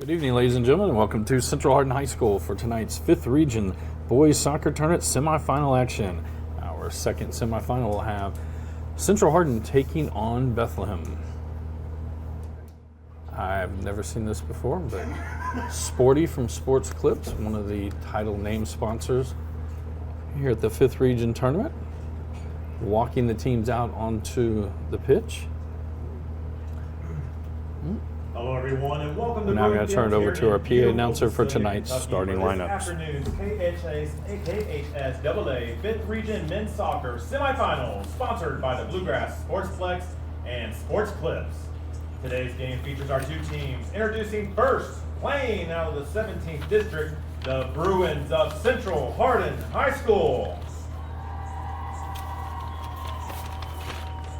Good evening, ladies and gentlemen, and welcome to Central Hardin High School for tonight's 5th Region Boys Soccer Tournament semifinal action. Our second semifinal will have Central Hardin taking on Bethlehem. I've never seen this before, but Sporty from Sports Clips, one of the title name sponsors here at the 5th Region Tournament, walking the teams out onto the pitch. Hello everyone and welcome to Now I'm going to turn it over to our PA announcer for tonight's starting lineups. Afternoon's CHHS 5th Region Men's Soccer Semifinals, sponsored by the Bluegrass Sportsplex and Sports Clips. Today's game features our two teams. Introducing first, playing out of the 17th District, the Bruins of Central Hardin High School.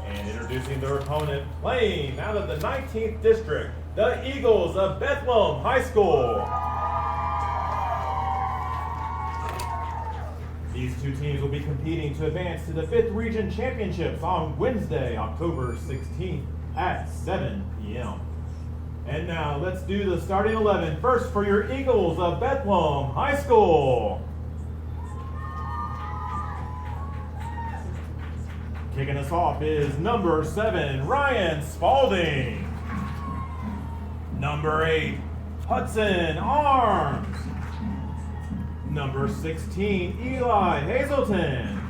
And introducing their opponent, playing out of the 19th District, the Eagles of Bethlehem High School. These two teams will be competing to advance to the 5th Region Championships on Wednesday, October 16th at 7 p.m. And now let's do the starting 11. First for your Eagles of Bethlehem High School. Kicking us off is number 7, Ryan Spalding. Number 8, Hudson Arms. Number 16, Eli Hazelton.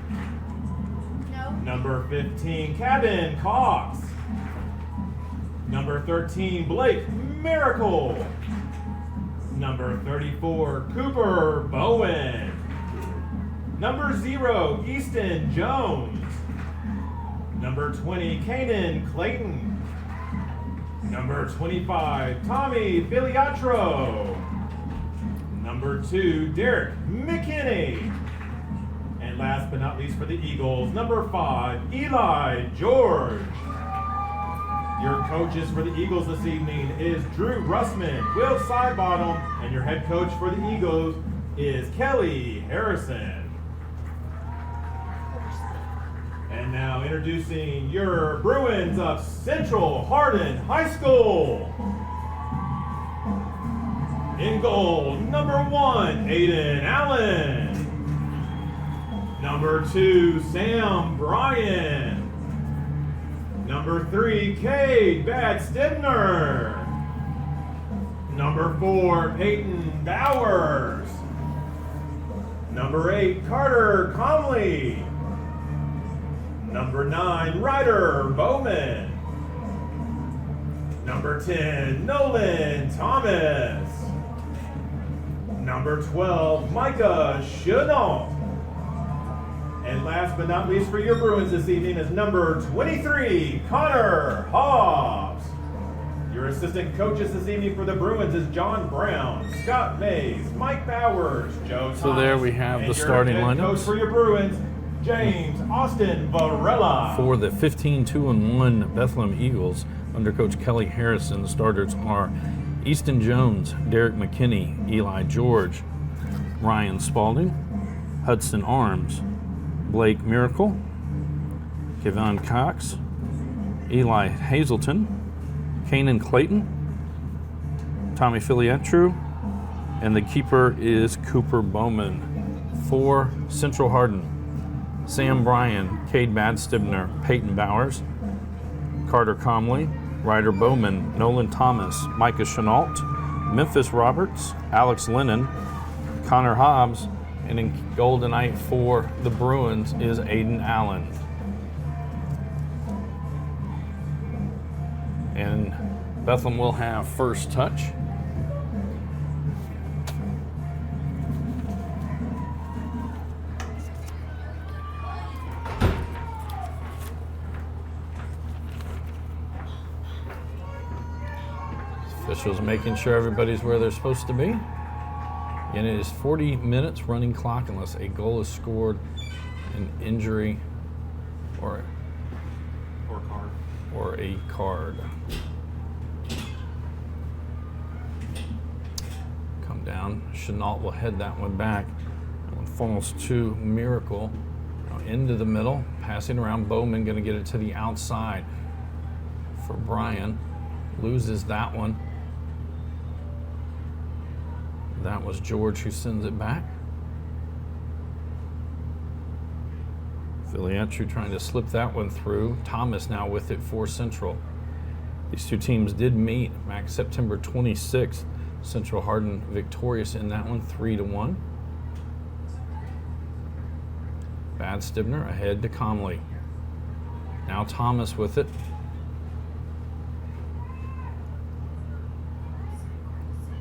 No. Number 15, Kevin Cox. Number 13, Blake Miracle. Number 34, Cooper Bowen. Number 0, Easton Jones. Number 20, Kanan Clayton. Number 25, Tommy Filiatro. Number 2, Derek McKinney. And last but not least for the Eagles, number 5, Eli George. Your coaches for the Eagles this evening is Drew Russman, Will Sidebottom, and your head coach for the Eagles is Kelly Harrison. And now introducing your Bruins of Central Hardin High School. In goal, number 1, Aiden Allen. Number 2, Sam Bryan. Number 3, Cade Bad-Stibner. Number 4, Peyton Bowers. Number 8, Carter Conley. Number 9, Ryder Bowman. Number 10, Nolan Thomas. Number 12, Micah Chenault. And last but not least for your Bruins this evening is number 23, Connor Hobbs. Your assistant coaches this evening for the Bruins is John Brown, Scott Mays, Mike Bowers, Joe Thomas. So there we have the starting lineups. Coach for your Bruins, James Austin Varela. For the 15-2-1 Bethlehem Eagles, under Coach Kelly Harrison, the starters are Easton Jones, Derek McKinney, Eli George, Ryan Spalding, Hudson Arms, Blake Miracle, Kevin Cox, Eli Hazelton, Kanan Clayton, Tommy Filiatro, and the keeper is Cooper Bowman. For Central Hardin, Sam Bryan, Cade Bad-Stibner, Peyton Bowers, Carter Comley, Ryder Bowman, Nolan Thomas, Micah Chenault, Memphis Roberts, Alex Lennon, Connor Hobbs, and in goal tonight for the Bruins is Aiden Allen. And Bethlehem will have first touch. Officials making sure everybody's where they're supposed to be. And it is 40 minutes running clock unless a goal is scored, an injury, or a card. Come down. Chenault will head that one back. That one funnels to Miracle. Into the middle, passing around. Bowman going to get it to the outside for Bryan. Loses that one. That was George who sends it back. Filiatru trying to slip that one through. Thomas now with it for Central. These two teams did meet back September 26th. Central Hardin victorious in that one, 3-1. Bad Stibner ahead to Comley. Now Thomas with it.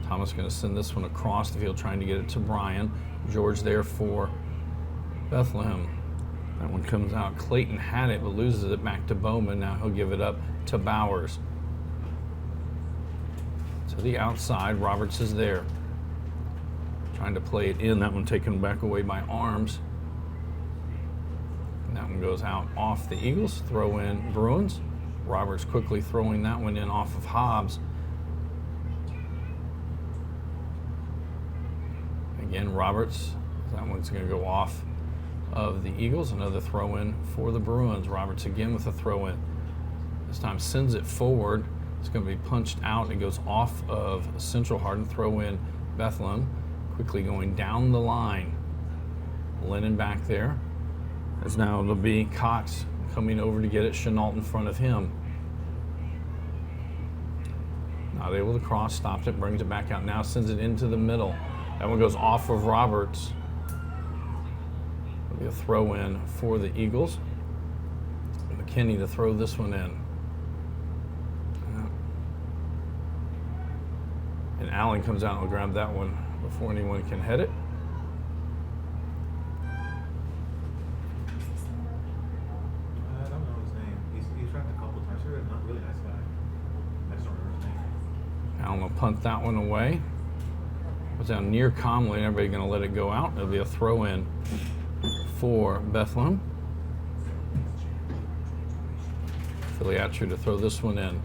Thomas going to send this one across the field, trying to get it to Brian. George there for Bethlehem. That one comes out. Clayton had it, but loses it back to Bowman. Now he'll give it up to Bowers. To the outside, Roberts is there. Trying to play it in. That one taken back away by Arms. And that one goes out off the Eagles. Throw in Bruins. Roberts quickly throwing that one in off of Hobbs. Again, Roberts. That one's going to go off of the Eagles. Another throw in for the Bruins. Roberts again with a throw in. This time sends it forward. It's going to be punched out. It goes off of Central Hardin. Throw in Bethlehem. Quickly going down the line. Lennon back there. As now it'll be Cox coming over to get it. Chenault in front of him. Not able to cross. Stopped it. Brings it back out. Now sends it into the middle. That one goes off of Roberts. It'll be a throw in for the Eagles. McKinney to throw this one in. And Allen comes out and will grab that one before anyone can head it. I don't know his name. He's tracked a couple times. He's a really nice guy. I just don't remember his name. Allen will punt that one away. Goes down near Comley, and everybody going to let it go out. It'll be a throw in for Bethlehem. Filiatru to throw this one in.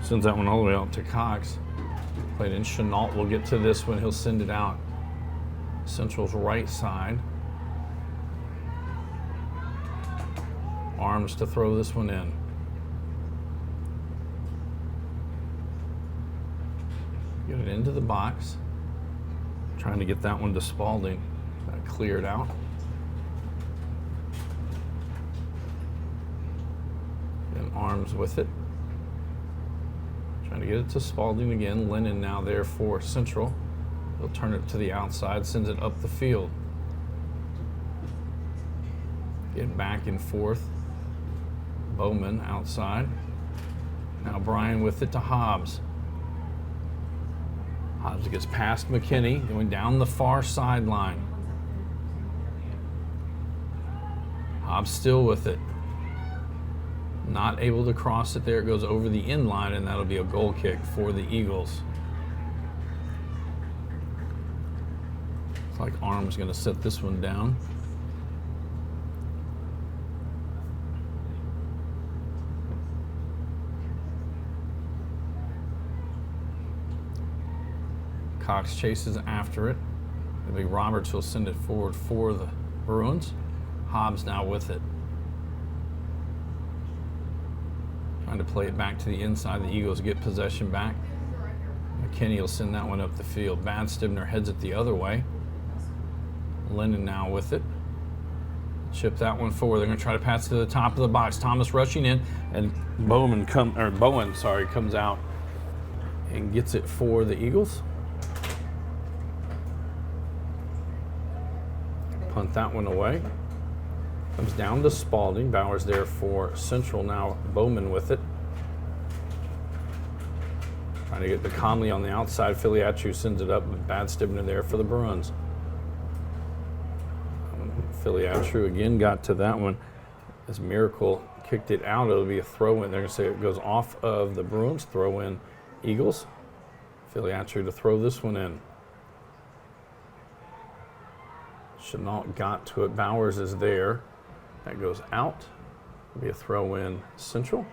Sends that one all the way out to Cox. Played in. Chenault will get to this one. He'll send it out. Central's right side. Arms to throw this one in. Get it into the box. Trying to get that one to Spalding. That cleared out. And Arms with it. Trying to get it to Spalding again. Lennon now there for Central. He'll turn it to the outside, sends it up the field. Get back and forth. Bowman outside. Now Brian with it to Hobbs. Hobbs gets past McKinney, going down the far sideline. Hobbs still with it. Not able to cross it there. It goes over the end line, and that'll be a goal kick for the Eagles. Looks like Arm's going to set this one down. Cox chases after it. It'll be Roberts who'll send it forward for the Bruins. Hobbs now with it. Trying to play it back to the inside. The Eagles get possession back. McKinney will send that one up the field. Bad Stibner heads it the other way. Lennon now with it. Chip that one forward. They're going to try to pass to the top of the box. Thomas rushing in, and Bowen comes out and gets it for the Eagles. Punt that one away. Comes down to Spalding. Bowers there for Central. Now Bowman with it. Trying to get the Conley on the outside. Filiatru sends it up. Bad Stibner there for the Bruins. Filiatru again got to that one. As Miracle kicked it out, it'll be a throw in. They're going to say it goes off of the Bruins. Throw in Eagles. Filiatru to throw this one in. Chenault got to it. Bowers is there. That goes out. It'll be a throw in Central.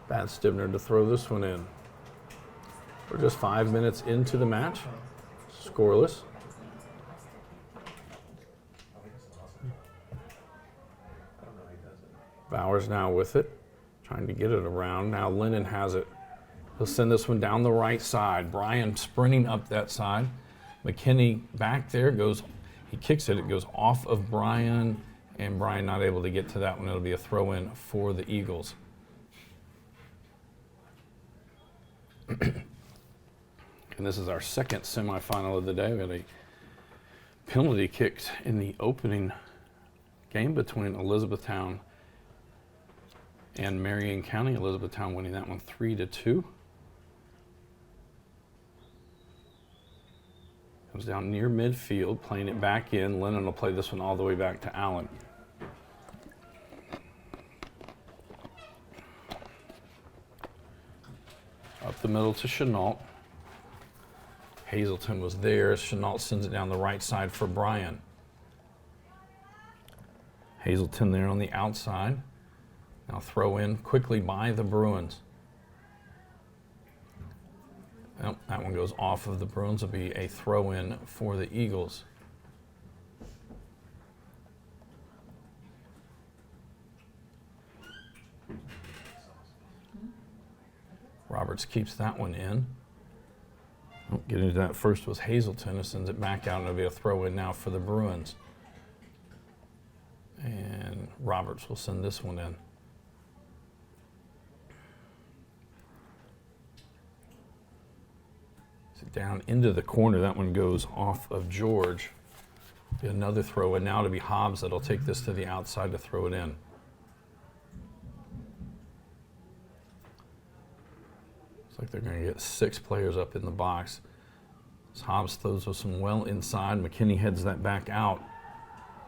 Bad Stibner to throw this one in. We're just 5 minutes into the match. Scoreless. Bowers now with it. Trying to get it around. Now Lennon has it. He'll send this one down the right side. Brian sprinting up that side. McKinney back there he kicks it. It goes off of Brian, and Brian not able to get to that one. It'll be a throw in for the Eagles. And this is our second semifinal of the day. We had a penalty kicked in the opening game between Elizabethtown and Marion County. Elizabethtown winning that one 3-2. Comes down near midfield, playing it back in. Lennon will play this one all the way back to Allen. Up the middle to Chenault. Hazelton was there. Chenault sends it down the right side for Brian. Hazelton there on the outside. Now throw in quickly by the Bruins. Well, that one goes off of the Bruins. It'll be a throw in for the Eagles. Roberts keeps that one in. Getting into that first was Hazelton, who sends it back out, and it'll be a throw in now for the Bruins. And Roberts will send this one in. Down into the corner. That one goes off of George. Another throw in now to be Hobbs that'll take this to the outside to throw it in. Looks like they're going to get 6 players up in the box. As Hobbs throws this one well inside. McKinney heads that back out.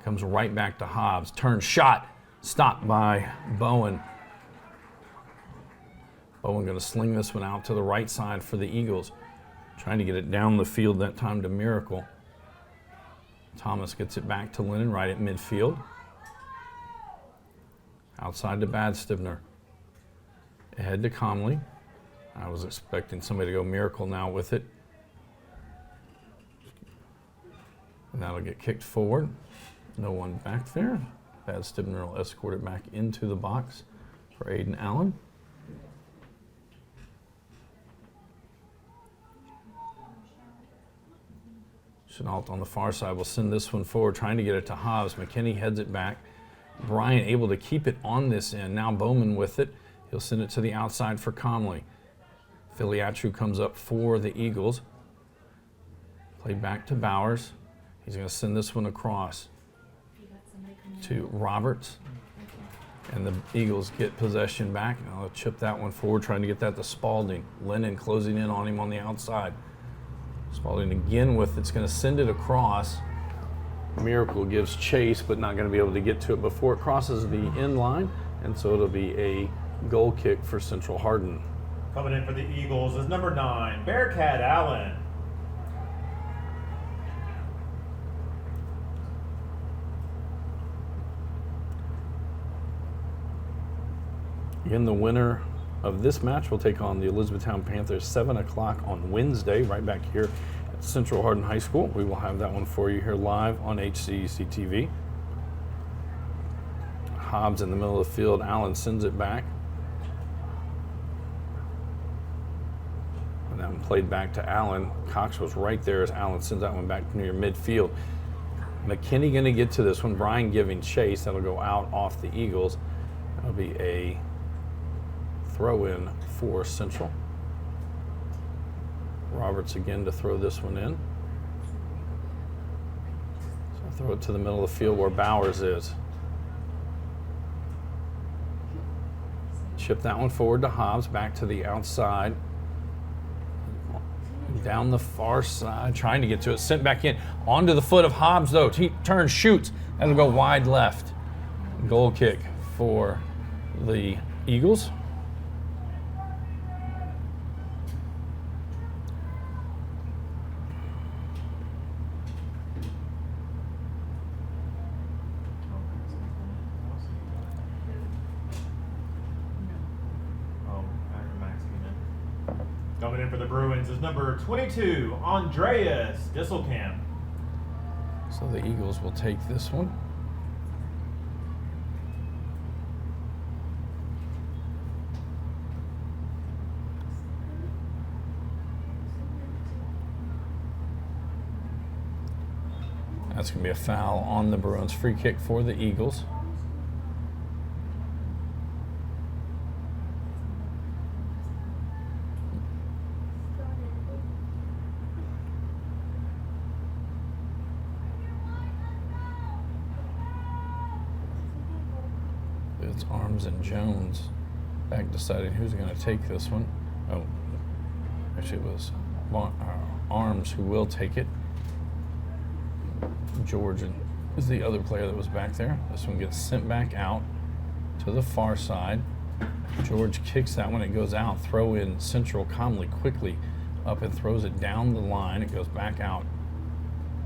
Comes right back to Hobbs. Turn shot. Stopped by Bowen. Bowen going to sling this one out to the right side for the Eagles. Trying to get it down the field that time to Miracle. Thomas gets it back to Lennon right at midfield. Outside to Badstibner. Ahead to Comley. I was expecting somebody to go Miracle now with it. And that'll get kicked forward. No one back there. Badstibner will escort it back into the box for Aiden Allen. Chenault on the far side will send this one forward, trying to get it to Hobbs. McKinney heads it back. Brian able to keep it on this end. Now Bowman with it. He'll send it to the outside for Comley. Filiatru comes up for the Eagles. Played back to Bowers. He's going to send this one across to Roberts. And the Eagles get possession back. Now they'll chip that one forward, trying to get that to Spalding. Lennon closing in on him on the outside. Spalding again with it's going to send it across. Miracle gives chase, but not going to be able to get to it before it crosses the end line, and so it'll be a goal kick for Central Hardin. Coming in for the Eagles is number 9, Bearcat Allen. Again, the winner of this match will take on the Elizabethtown Panthers 7 o'clock on Wednesday, right back here at Central Hardin High School. We will have that one for you here live on HCEC-TV. Hobbs in the middle of the field. Allen sends it back. And that one played back to Allen. Cox was right there as Allen sends that one back near midfield. McKinney going to get to this one. Brian giving chase. That'll go out off the Eagles. That'll be a throw in for Central. Roberts again to throw this one in. So throw it to the middle of the field where Bowers is. Chip that one forward to Hobbs, back to the outside. Down the far side, trying to get to it. Sent back in. Onto the foot of Hobbs though. He turns, shoots, and will go wide left. Goal kick for the Eagles. Coming in for the Bruins is number 22, Andreas Disselkamp. So the Eagles will take this one. That's going to be a foul on the Bruins. Free kick for the Eagles. It's Arms and Jones back deciding who's going to take this one. Oh, actually it was Arms who will take it. George is the other player that was back there. This one gets sent back out to the far side. George kicks that one. It goes out. Throw in Central calmly, quickly up and throws it down the line. It goes back out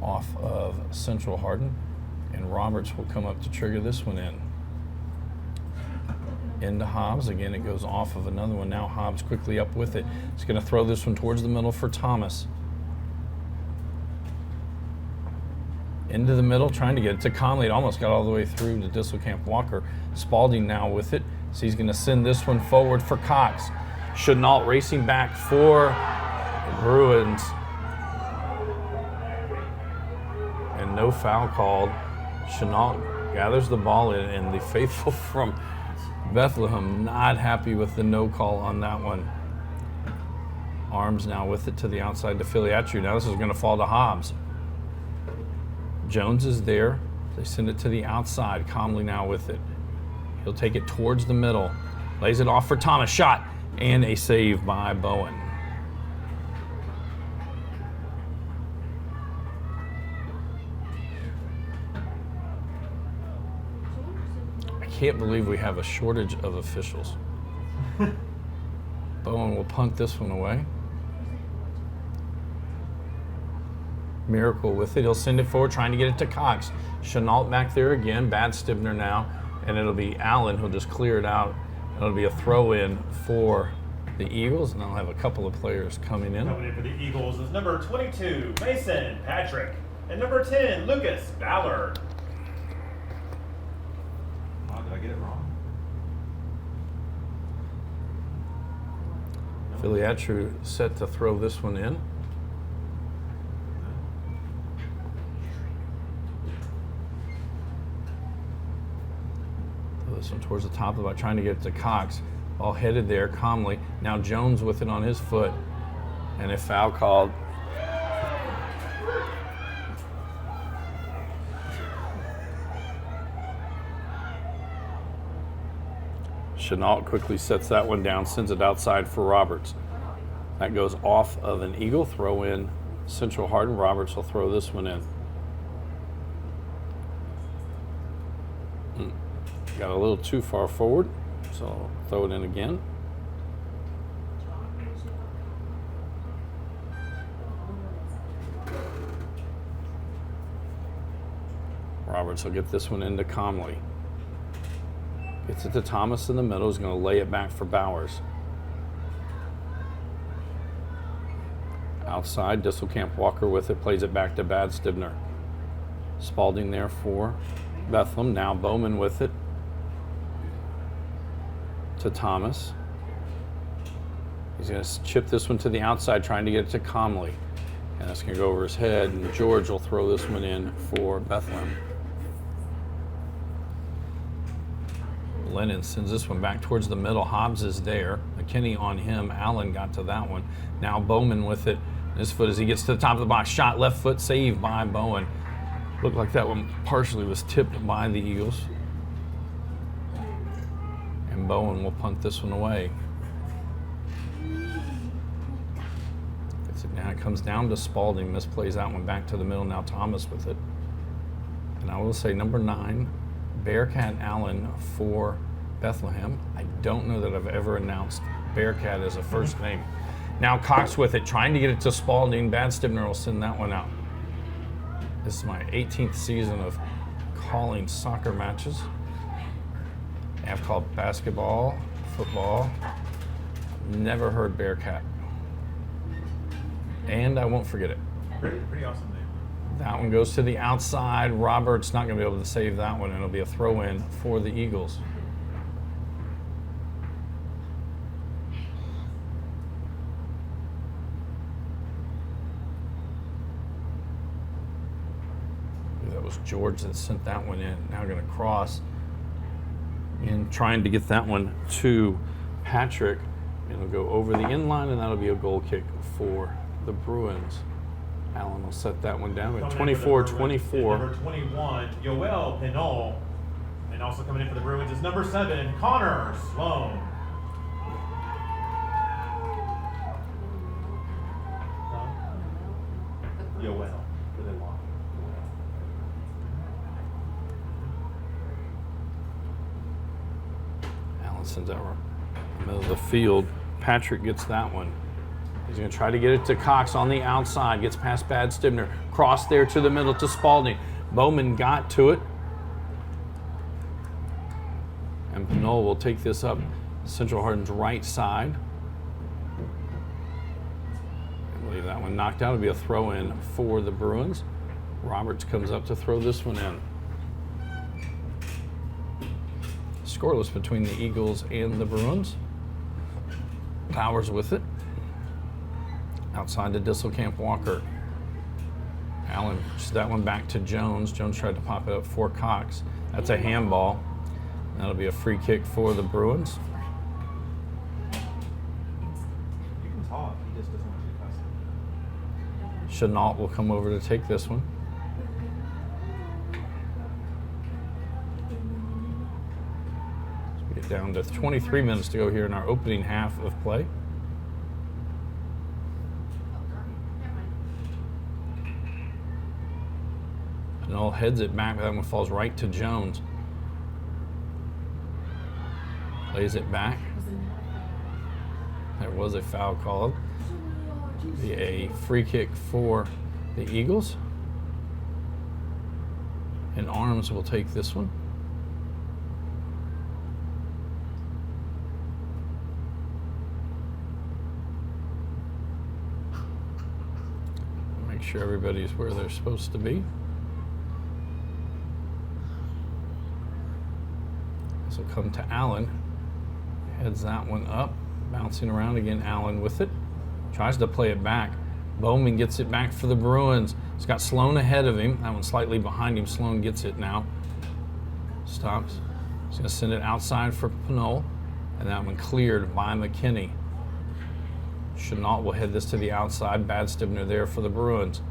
off of Central Hardin. And Roberts will come up to trigger this one in. Into Hobbs. Again, it goes off of another one. Now Hobbs quickly up with it. He's going to throw this one towards the middle for Thomas. Into the middle, trying to get it to Conley. It almost got all the way through to Disselkamp Walker. Spalding now with it. So he's going to send this one forward for Cox. Chenault racing back for the Bruins. And no foul called. Chenault gathers the ball in, and the faithful from Bethlehem not happy with the no call on that one. Arms now with it to the outside to Filiatru. Now this is going to fall to Hobbs. Jones is there. They send it to the outside. Calmly now with it. He'll take it towards the middle. Lays it off for Thomas. Shot. And a save by Bowen. I can't believe we have a shortage of officials. Bowen will punt this one away. Miracle with it. He'll send it forward, trying to get it to Cox. Chenault back there again. Bad Stibner now. And it'll be Allen who'll just clear it out. It'll be a throw in for the Eagles. And they'll have a couple of players coming in. Coming in for the Eagles is number 22, Mason Patrick. And number 10, Lucas Ballard. Oh, did I get it wrong? Filiatru set to throw this one in. This one towards the top of the box, trying to get it to Cox. All headed there calmly. Now Jones with it on his foot. And a foul called. Chenault quickly sets that one down, sends it outside for Roberts. That goes off of an Eagle throw in. Central Hardin. Roberts will throw this one in. Got a little too far forward, so I'll throw it in again. Roberts will get this one into Comley. Gets it to Thomas in the middle. He's going to lay it back for Bowers. Outside, Disselkamp Walker with it, plays it back to Bad Stibner. Spalding there for Bethlehem. Now Bowman with it to Thomas. He's going to chip this one to the outside, trying to get it to Comley. And that's going to go over his head, and George will throw this one in for Bethlehem. Lennon sends this one back towards the middle. Hobbs is there. McKinney on him. Allen got to that one. Now Bowman with it. His foot as he gets to the top of the box. Shot left foot, saved by Bowen. Looked like that one partially was tipped by the Eagles. And Bowen will punt this one away. Now it comes down to Spalding. Misplays that one back to the middle. Now Thomas with it. And I will say number 9, Bearcat Allen for Bethlehem. I don't know that I've ever announced Bearcat as a first name. Now Cox with it, trying to get it to Spalding. Bad Stibner will send that one out. This is my 18th season of calling soccer matches. I've called basketball, football. Never heard Bearcat. And I won't forget it. Pretty awesome name. That one goes to the outside. Roberts not going to be able to save that one, and it'll be a throw-in for the Eagles. was George that sent that one in. Now going to cross and trying to get that one to Patrick. It'll go over the inline, and that'll be a goal kick for the Bruins. Allen will set that one down at 24-24. Number 21, Yoel Pinol. And also coming in for the Bruins is number 7, Connor Sloan. Yoel. Allen sends out in the middle of the field. Patrick gets that one. He's going to try to get it to Cox on the outside. Gets past Bad Stibner. Cross there to the middle to Spalding. Bowman got to it. And Pinol will take this up Central Hardin's right side. I believe that one knocked out. It'll be a throw in for the Bruins. Roberts comes up to throw this one in. Scoreless between the Eagles and the Bruins. Powers with it. Outside to Disselkamp Walker. Allen pushes that one back to Jones. Jones tried to pop it up for Cox. That's a handball. That'll be a free kick for the Bruins. You can talk, he just doesn't want you to cuss. Chenault will come over to take this one. So we get down to 23 minutes to go here in our opening half of play. Pinol heads it back, but that one falls right to Jones. Plays it back. There was a foul called. Be a free kick for the Eagles. And Arms will take this one. Make sure everybody's where they're supposed to be. This will come to Allen. Heads that one up. Bouncing around again, Allen with it. Tries to play it back. Bowman gets it back for the Bruins. He's got Sloan ahead of him. That one slightly behind him. Sloan gets it now. Stops. He's going to send it outside for Pinol. And that one cleared by McKinney. Chenault will head this to the outside. Bad Stibner there for the Bruins.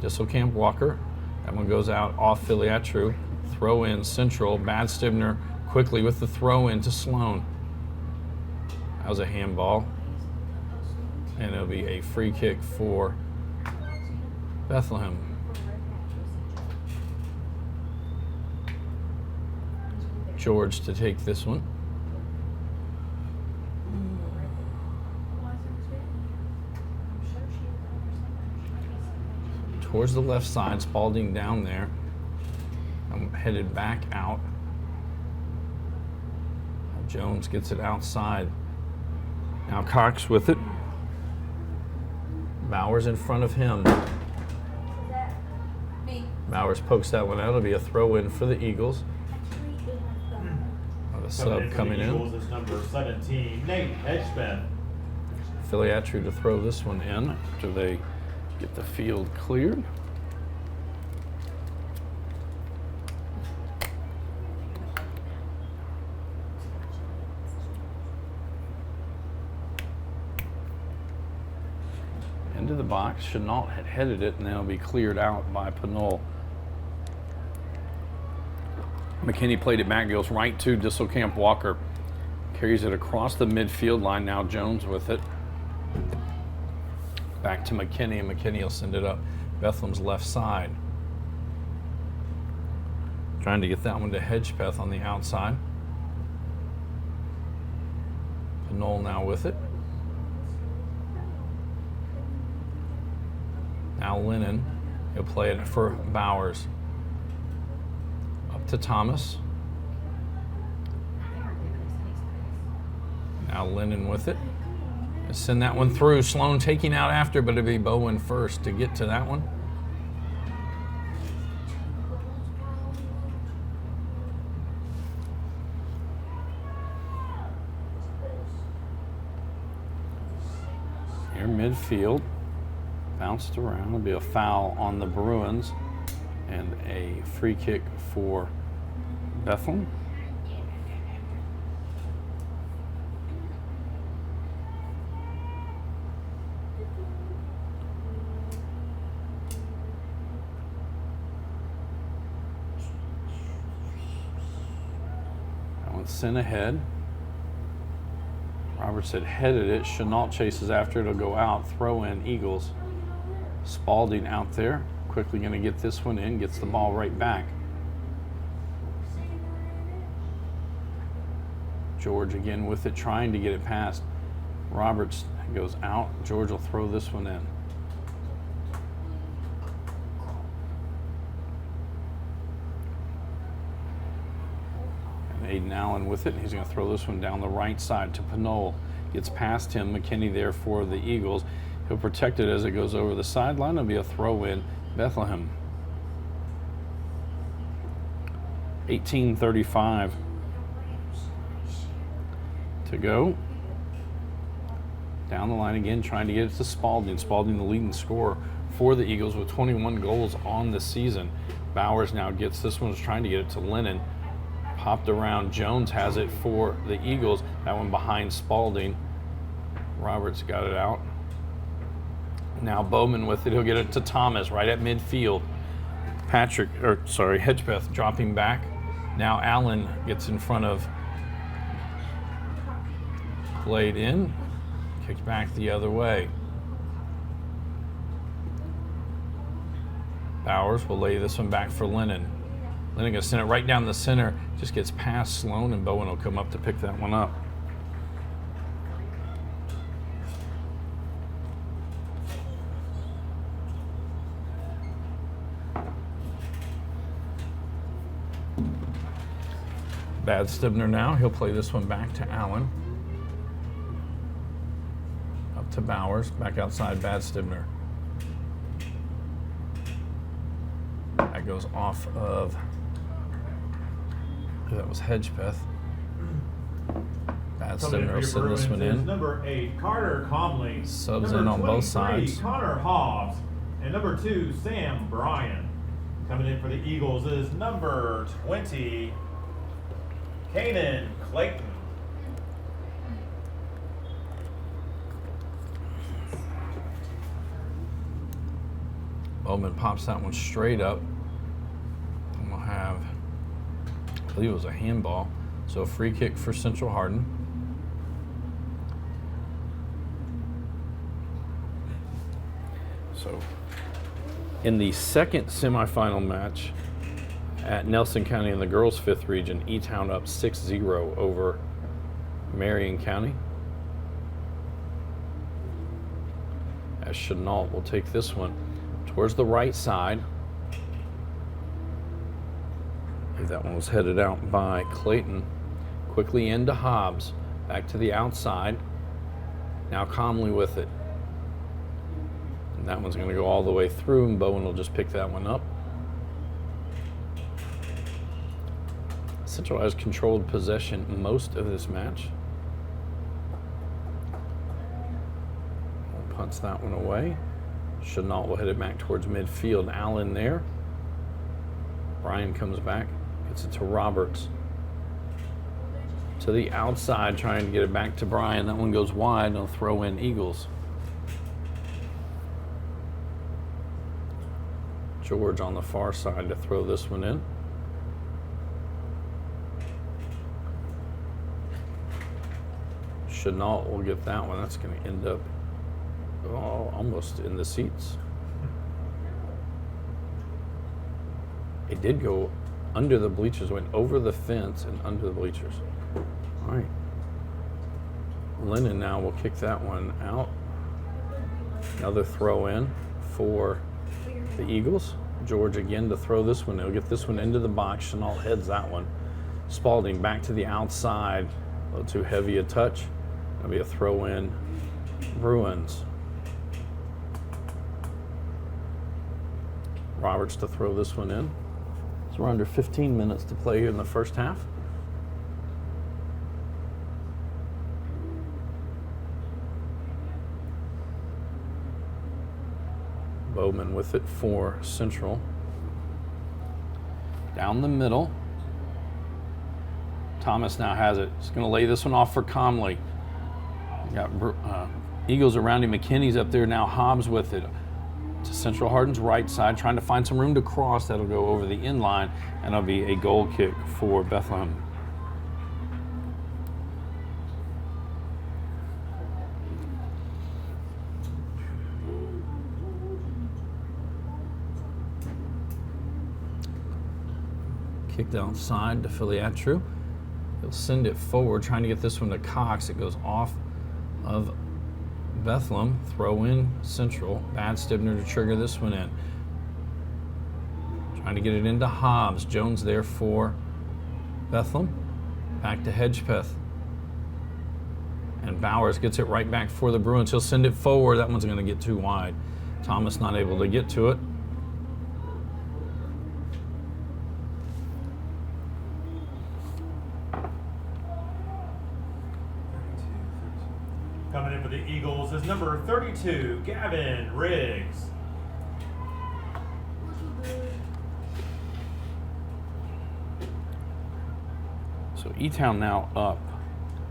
Disselkamp Walker. That one goes out off Filiatru. Throw in Central. Bad Stibner quickly with the throw in to Sloan. That was a handball. And it'll be a free kick for Bethlehem. George to take this one. Towards the left side, Spalding down there. I'm headed back out. Jones gets it outside. Now Cox with it. Bowers in front of him. Bowers pokes that one out. It'll be a throw in for the Eagles. The sub coming in. Eagles is number 17, Nate Hedgepeth. Filiatru to throw this one in after they get the field cleared. Into the box. Chenault had headed it, and then it'll be cleared out by Pinol. McKinney played it back, goes right to Disselkamp Walker. Carries it across the midfield line. Now Jones with it. Back to McKinney, and McKinney will send it up Bethlehem's left side. Trying to get that one to Hedgepeth on the outside. Pinol now with it. Now Lennon, he'll play it for Bowers. Up to Thomas. Now Lennon with it. Let's send that one through. Sloan taking out after, but it'll be Bowen first to get to that one. Here midfield. Bounced around. It'll be a foul on the Bruins. And a free kick for Bethlehem. That one's sent ahead. Roberts had headed it. Chenault chases after it. It'll go out. Throw in Eagles. Spalding out there. Quickly going to get this one in. Gets the ball right back. George again with it, trying to get it past. Roberts goes out. George will throw this one in. And Aiden Allen with it. He's going to throw this one down the right side to Pinole. Gets past him. McKinney there for the Eagles. He'll protect it as it goes over the sideline. It'll be a throw in. Bethlehem. 18:35 to go. Down the line again, trying to get it to Spalding. Spalding, the leading scorer for the Eagles with 21 goals on the season. Bowers now gets this one, is trying to get it to Lennon. Popped around. Jones has it for the Eagles. That one behind Spalding. Roberts got it out. Now Bowman with it. He'll get it to Thomas right at midfield. Hedgepeth dropping back. Now Allen gets in front of. Played in. Kicked back the other way. Bowers will lay this one back for Lennon. Lennon going to send it right down the center. Just gets past Sloan, and Bowen will come up to pick that one up. Bad Stibner now. He'll play this one back to Allen. Up to Bowers. Back outside Bad Stibner. That goes off of, that was Hedgepeth. Bad Stibner will send this one in. Number 8, Carter Comley. Subs in on both sides. Connor Hobbs. And number 2, Sam Bryan. Coming in for the Eagles is number 20, Kanan Clayton. Bowman pops that one straight up. And we'll have, I believe it was a handball. So a free kick for Central Hardin. So in the second semifinal match at Nelson County in the girls' 5th region, E-Town up 6-0 over Marion County. As Chenault will take this one towards the right side. That one was headed out by Clayton. Quickly into Hobbs. Back to the outside. Now Comley with it. And that one's going to go all the way through, and Bowen will just pick that one up. Central has controlled possession most of this match. Punts that one away. Chenault will hit it back towards midfield. Allen there. Bryan comes back. Gets it to Roberts. To the outside, trying to get it back to Bryan. That one goes wide, and they'll throw in Eagles. George on the far side to throw this one in. Chenault will get that one. That's going to end up almost in the seats. It did go under the bleachers, went over the fence and under the bleachers. All right. Lennon now will kick that one out. Another throw in for the Eagles. George again to throw this one. He'll get this one into the box. Chenault heads that one. Spalding back to the outside. A little too heavy a touch. That'll be a throw in. Bruins. Roberts to throw this one in. So we're under 15 minutes to play here in the first half. Bowman with it for Central. Down the middle. Thomas now has it. He's going to lay this one off for Comley. Got Eagles around him. McKinney's up there now. Hobbs with it. To Central Hardin's right side, trying to find some room to cross. That'll go over the end line, and that'll be a goal kick for Bethlehem. Kicked outside to Filiatru. He'll send it forward, trying to get this one to Cox. It goes off of Bethlehem. Throw in Central. Bad Stibner to trigger this one in. Trying to get it into Hobbs. Jones there for Bethlehem. Back to Hedgepeth. And Bowers gets it right back for the Bruins. He'll send it forward. That one's going to get too wide. Thomas not able to get to it. Coming in for the Eagles is number 32, Gavin Riggs. So E-Town now up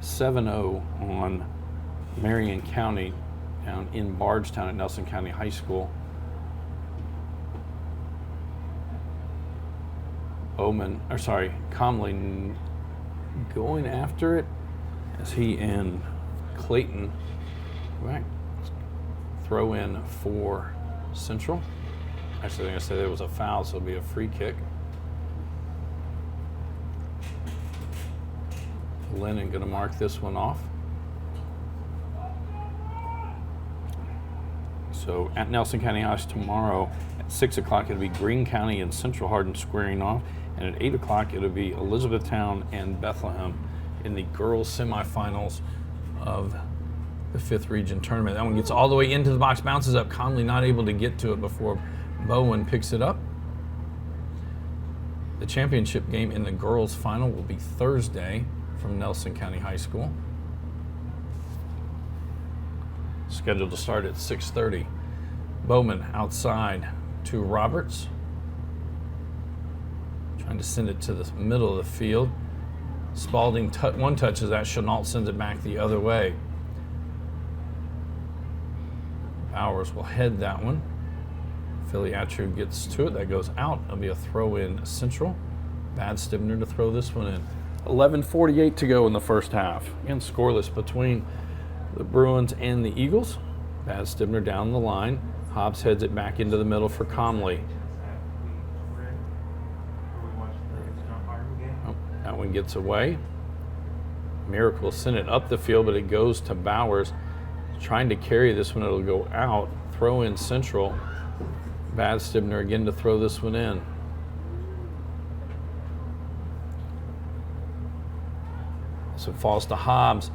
7-0 on Marion County down in Bardstown at Nelson County High School. Comley going after it as he and Clayton back. Throw in for Central. Actually, I said there was a foul, so it'll be a free kick. Lennon going to mark this one off. So at Nelson County House tomorrow at 6 o'clock, it'll be Greene County and Central Hardin squaring off. And at 8 o'clock, it'll be Elizabethtown and Bethlehem in the girls semifinals of the 5th region tournament. That one gets all the way into the box, bounces up. Conley not able to get to it before Bowen picks it up. The championship game in the girls final will be Thursday from Nelson County High School. Scheduled to start at 6:30. Bowman outside to Roberts. Trying to send it to the middle of the field. Spalding one touches that. Chenault sends it back the other way. Bowers will head that one. Filiatru gets to it. That goes out. It'll be a throw in Central. Bad Stibner to throw this one in. 11:48 to go in the first half. Again, scoreless between the Bruins and the Eagles. Bad Stibner down the line. Hobbs heads it back into the middle for Comley. Oh, that one gets away. Miracle sent it up the field, but it goes to Bowers. Trying to carry this one, it'll go out. Throw in Central. Bad Stibner again to throw this one in. So it falls to Hobbs.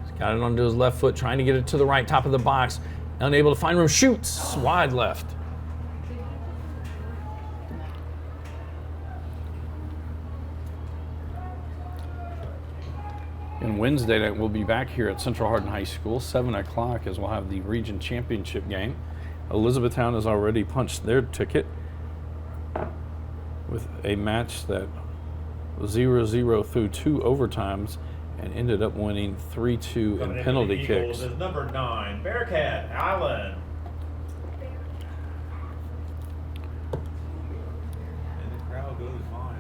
He's got it onto his left foot, trying to get it to the right, top of the box. Unable to find room, shoots wide left. And Wednesday night we'll be back here at Central Hardin High School, 7 o'clock, as we'll have the region championship game. Elizabethtown has already punched their ticket with a match that was 0-0 through 2 overtimes and ended up winning 3-2 in penalty kicks. Is number 9, Bearcat Allen. And the crowd goes wild.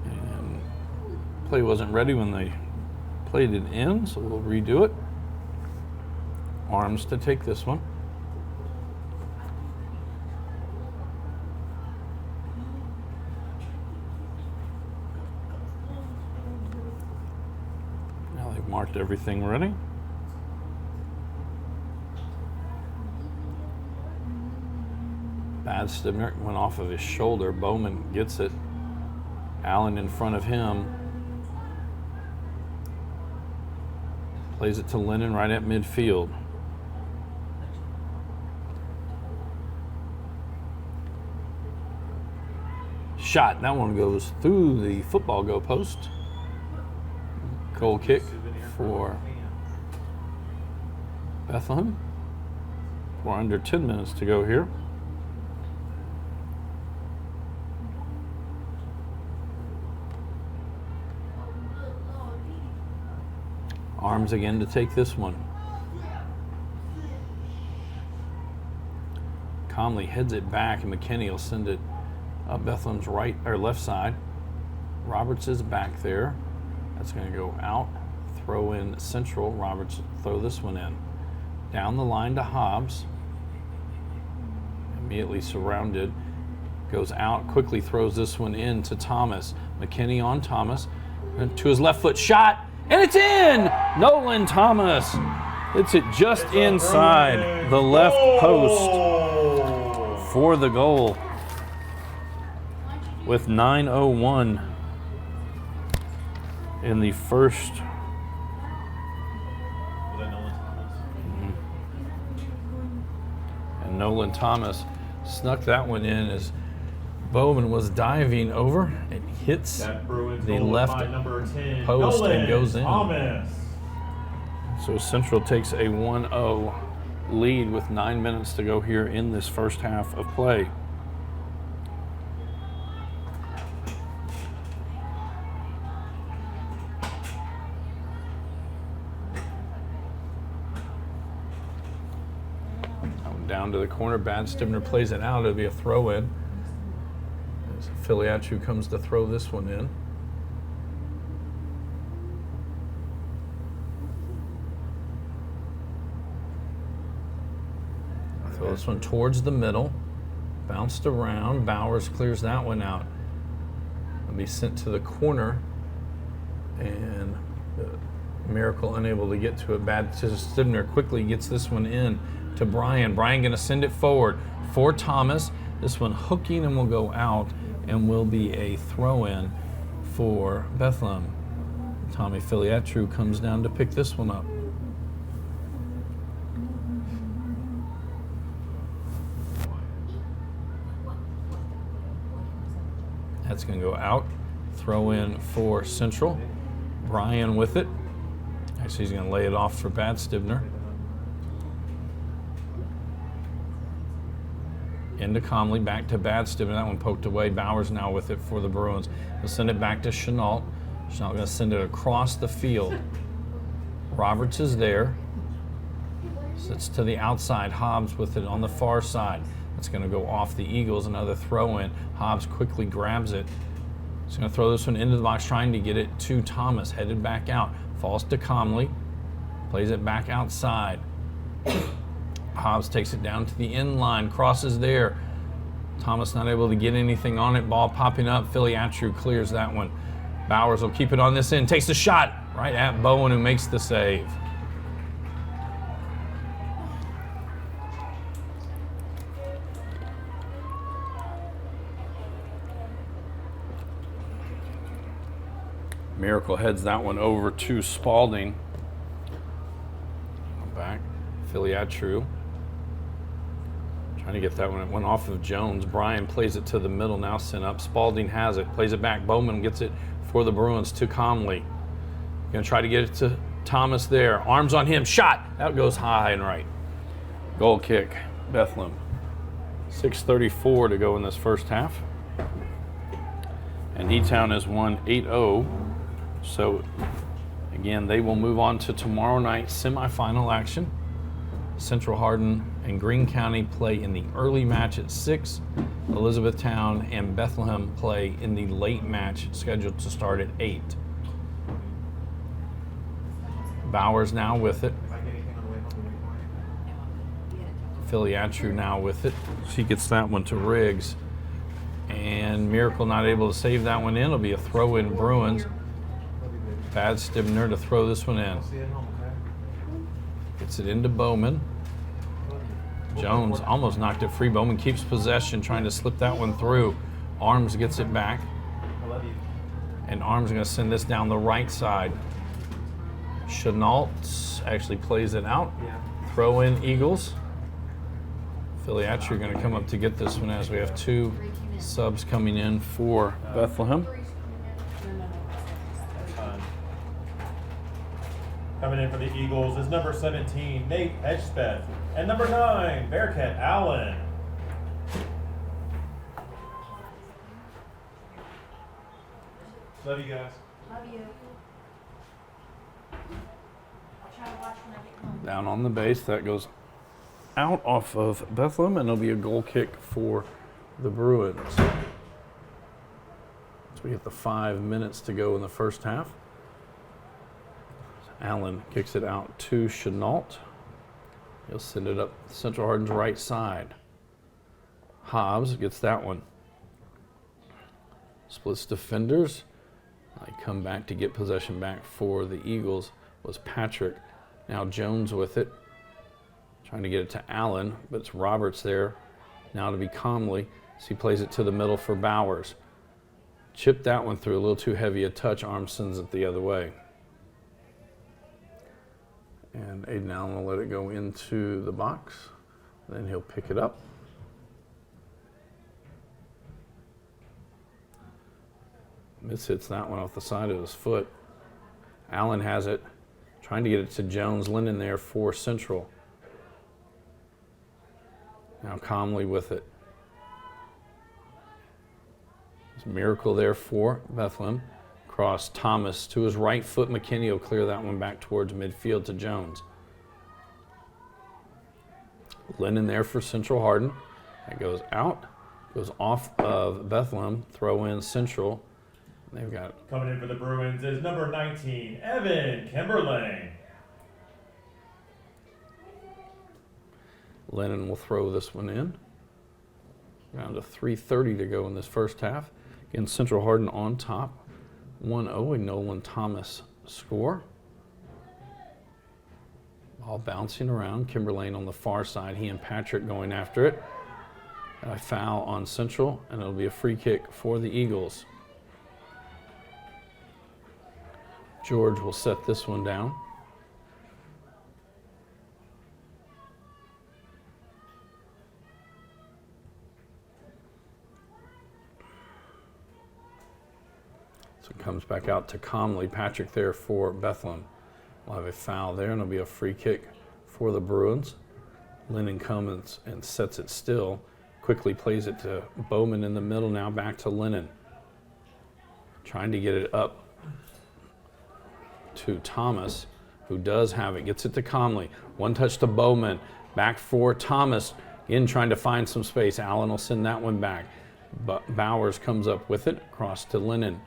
And play wasn't ready when they played it in, so we'll redo it. Arms to take this one. Now they've marked everything ready. Bad Stibner went off of his shoulder. Bowman gets it. Allen in front of him. Plays it to Lennon right at midfield. Shot. That one goes through the football goal post. Goal kick for Bethlehem. We're under 10 minutes to go here. Arms again to take this one. Conley heads it back, and McKinney will send it up Bethlehem's right or left side. Roberts is back there. That's going to go out. Throw in Central. Roberts throw this one in. Down the line to Hobbs. Immediately surrounded. Goes out, quickly throws this one in to Thomas. McKinney on Thomas. And to his left foot shot. And it's in! Nolan Thomas hits it just inside the left post for the goal with 9:01 in the first. And Nolan Thomas snuck that one in as Bowman was diving over and hits the left post and goes in. So Central takes a 1-0 lead with 9 minutes to go here in this first half of play. Down to the corner, Stivner plays it out. It'll be a throw in. As Filiatru comes to throw this one in. Throw this one towards the middle. Bounced around. Bowers clears that one out. It'll be sent to the corner. And Miracle unable to get to it. Stivner quickly gets this one in to Brian. Brian going to send it forward for Thomas. This one hooking and will go out and will be a throw-in for Bethlehem. Tommy Filiatru comes down to pick this one up. That's going to go out. Throw in for Central. Brian with it. Actually, he's going to lay it off for Stivner. Into Comley, back to Stivner. That one poked away. Bowers now with it for the Bruins. He'll send it back to Chenault. Chenault going to send it across the field. Roberts is there. Sits to the outside. Hobbs with it on the far side. It's going to go off the Eagles. Another throw in. Hobbs quickly grabs it. He's going to throw this one into the box, trying to get it to Thomas. Headed back out. Falls to Comley. Plays it back outside. Hobbs takes it down to the end line, crosses there. Thomas not able to get anything on it. Ball popping up. Filiatru clears that one. Bowers will keep it on this end. Takes the shot right at Bowen, who makes the save. Miracle heads that one over to Spalding. Back. Filiatru. Trying to get that one. It went off of Jones. Brian plays it to the middle, now sent up. Spalding has it, plays it back. Bowman gets it for the Bruins to Comley. Going to try to get it to Thomas there. Arms on him, shot. That goes high and right. Goal kick, Bethlehem. 6:34 to go in this first half. And E-Town has won 8-0. So, again, they will move on to tomorrow night's semifinal action. Central Hardin and Greene County play in the early match at 6. Elizabethtown and Bethlehem play in the late match scheduled to start at 8. Bowers now with it. Filiatru now with it. She gets that one to Riggs. And Miracle not able to save that one in. It'll be a throw in Bruins. Stivner to throw this one in. Gets it into Bowman. Jones almost knocked it free. Bowman keeps possession, trying to slip that one through. Arms gets it back. And Arms going to send this down the right side. Chenault actually plays it out. Throw in Eagles. Filiatru going to come up to get this one as we have 2 subs coming in for Bethlehem. Coming in for the Eagles is number 17, Nate Edgespeth, and number 9, Bearcat Allen. Love you guys. Love you. gotta watch when I get home. Down on the base, that goes out off of Bethlehem, and it'll be a goal kick for the Bruins. So we get the 5 minutes to go in the first half. Allen kicks it out to Chenault. He'll send it up Central Hardin's right side. Hobbs gets that one. Splits defenders. They come back to get possession back for the Eagles was Patrick. Now Jones with it. Trying to get it to Allen, but it's Roberts there. Now to be Comley. So he plays it to the middle for Bowers. Chipped that one through, a little too heavy a touch. Arm sends it the other way. And Aiden Allen will let it go into the box. Then he'll pick it up. Hits that one off the side of his foot. Allen has it. Trying to get it to Jones. Linden there for Central. Now Comley with it. There's a miracle there for Bethlehem. Cross Thomas to his right foot. McKinney will clear that one back towards midfield to Jones. Linden there for Central Hardin. That goes out. Goes off of Bethlehem. Throw in Central. They've got coming in for the Bruins is number 19, Evan Kimberling. Lennon will throw this one in. Down to 3:30 to go in this first half. Again, Central Hardin on top. 1-0, a Nolan Thomas score. Ball bouncing around. Kimberlane on the far side. He and Patrick going after it. A foul on Central, and it'll be a free kick for the Eagles. George will set this one down. So it comes back out to Comley. Patrick there for Bethlehem. We'll have a foul there, and it'll be a free kick for the Bruins. Lennon comes and sets it still. Quickly plays it to Bowman in the middle, now back to Lennon. Trying to get it up to Thomas, who does have it. Gets it to Comley. One touch to Bowman. Back for Thomas. Again, trying to find some space. Allen will send that one back. But Bowers comes up with it. Across to Lennon.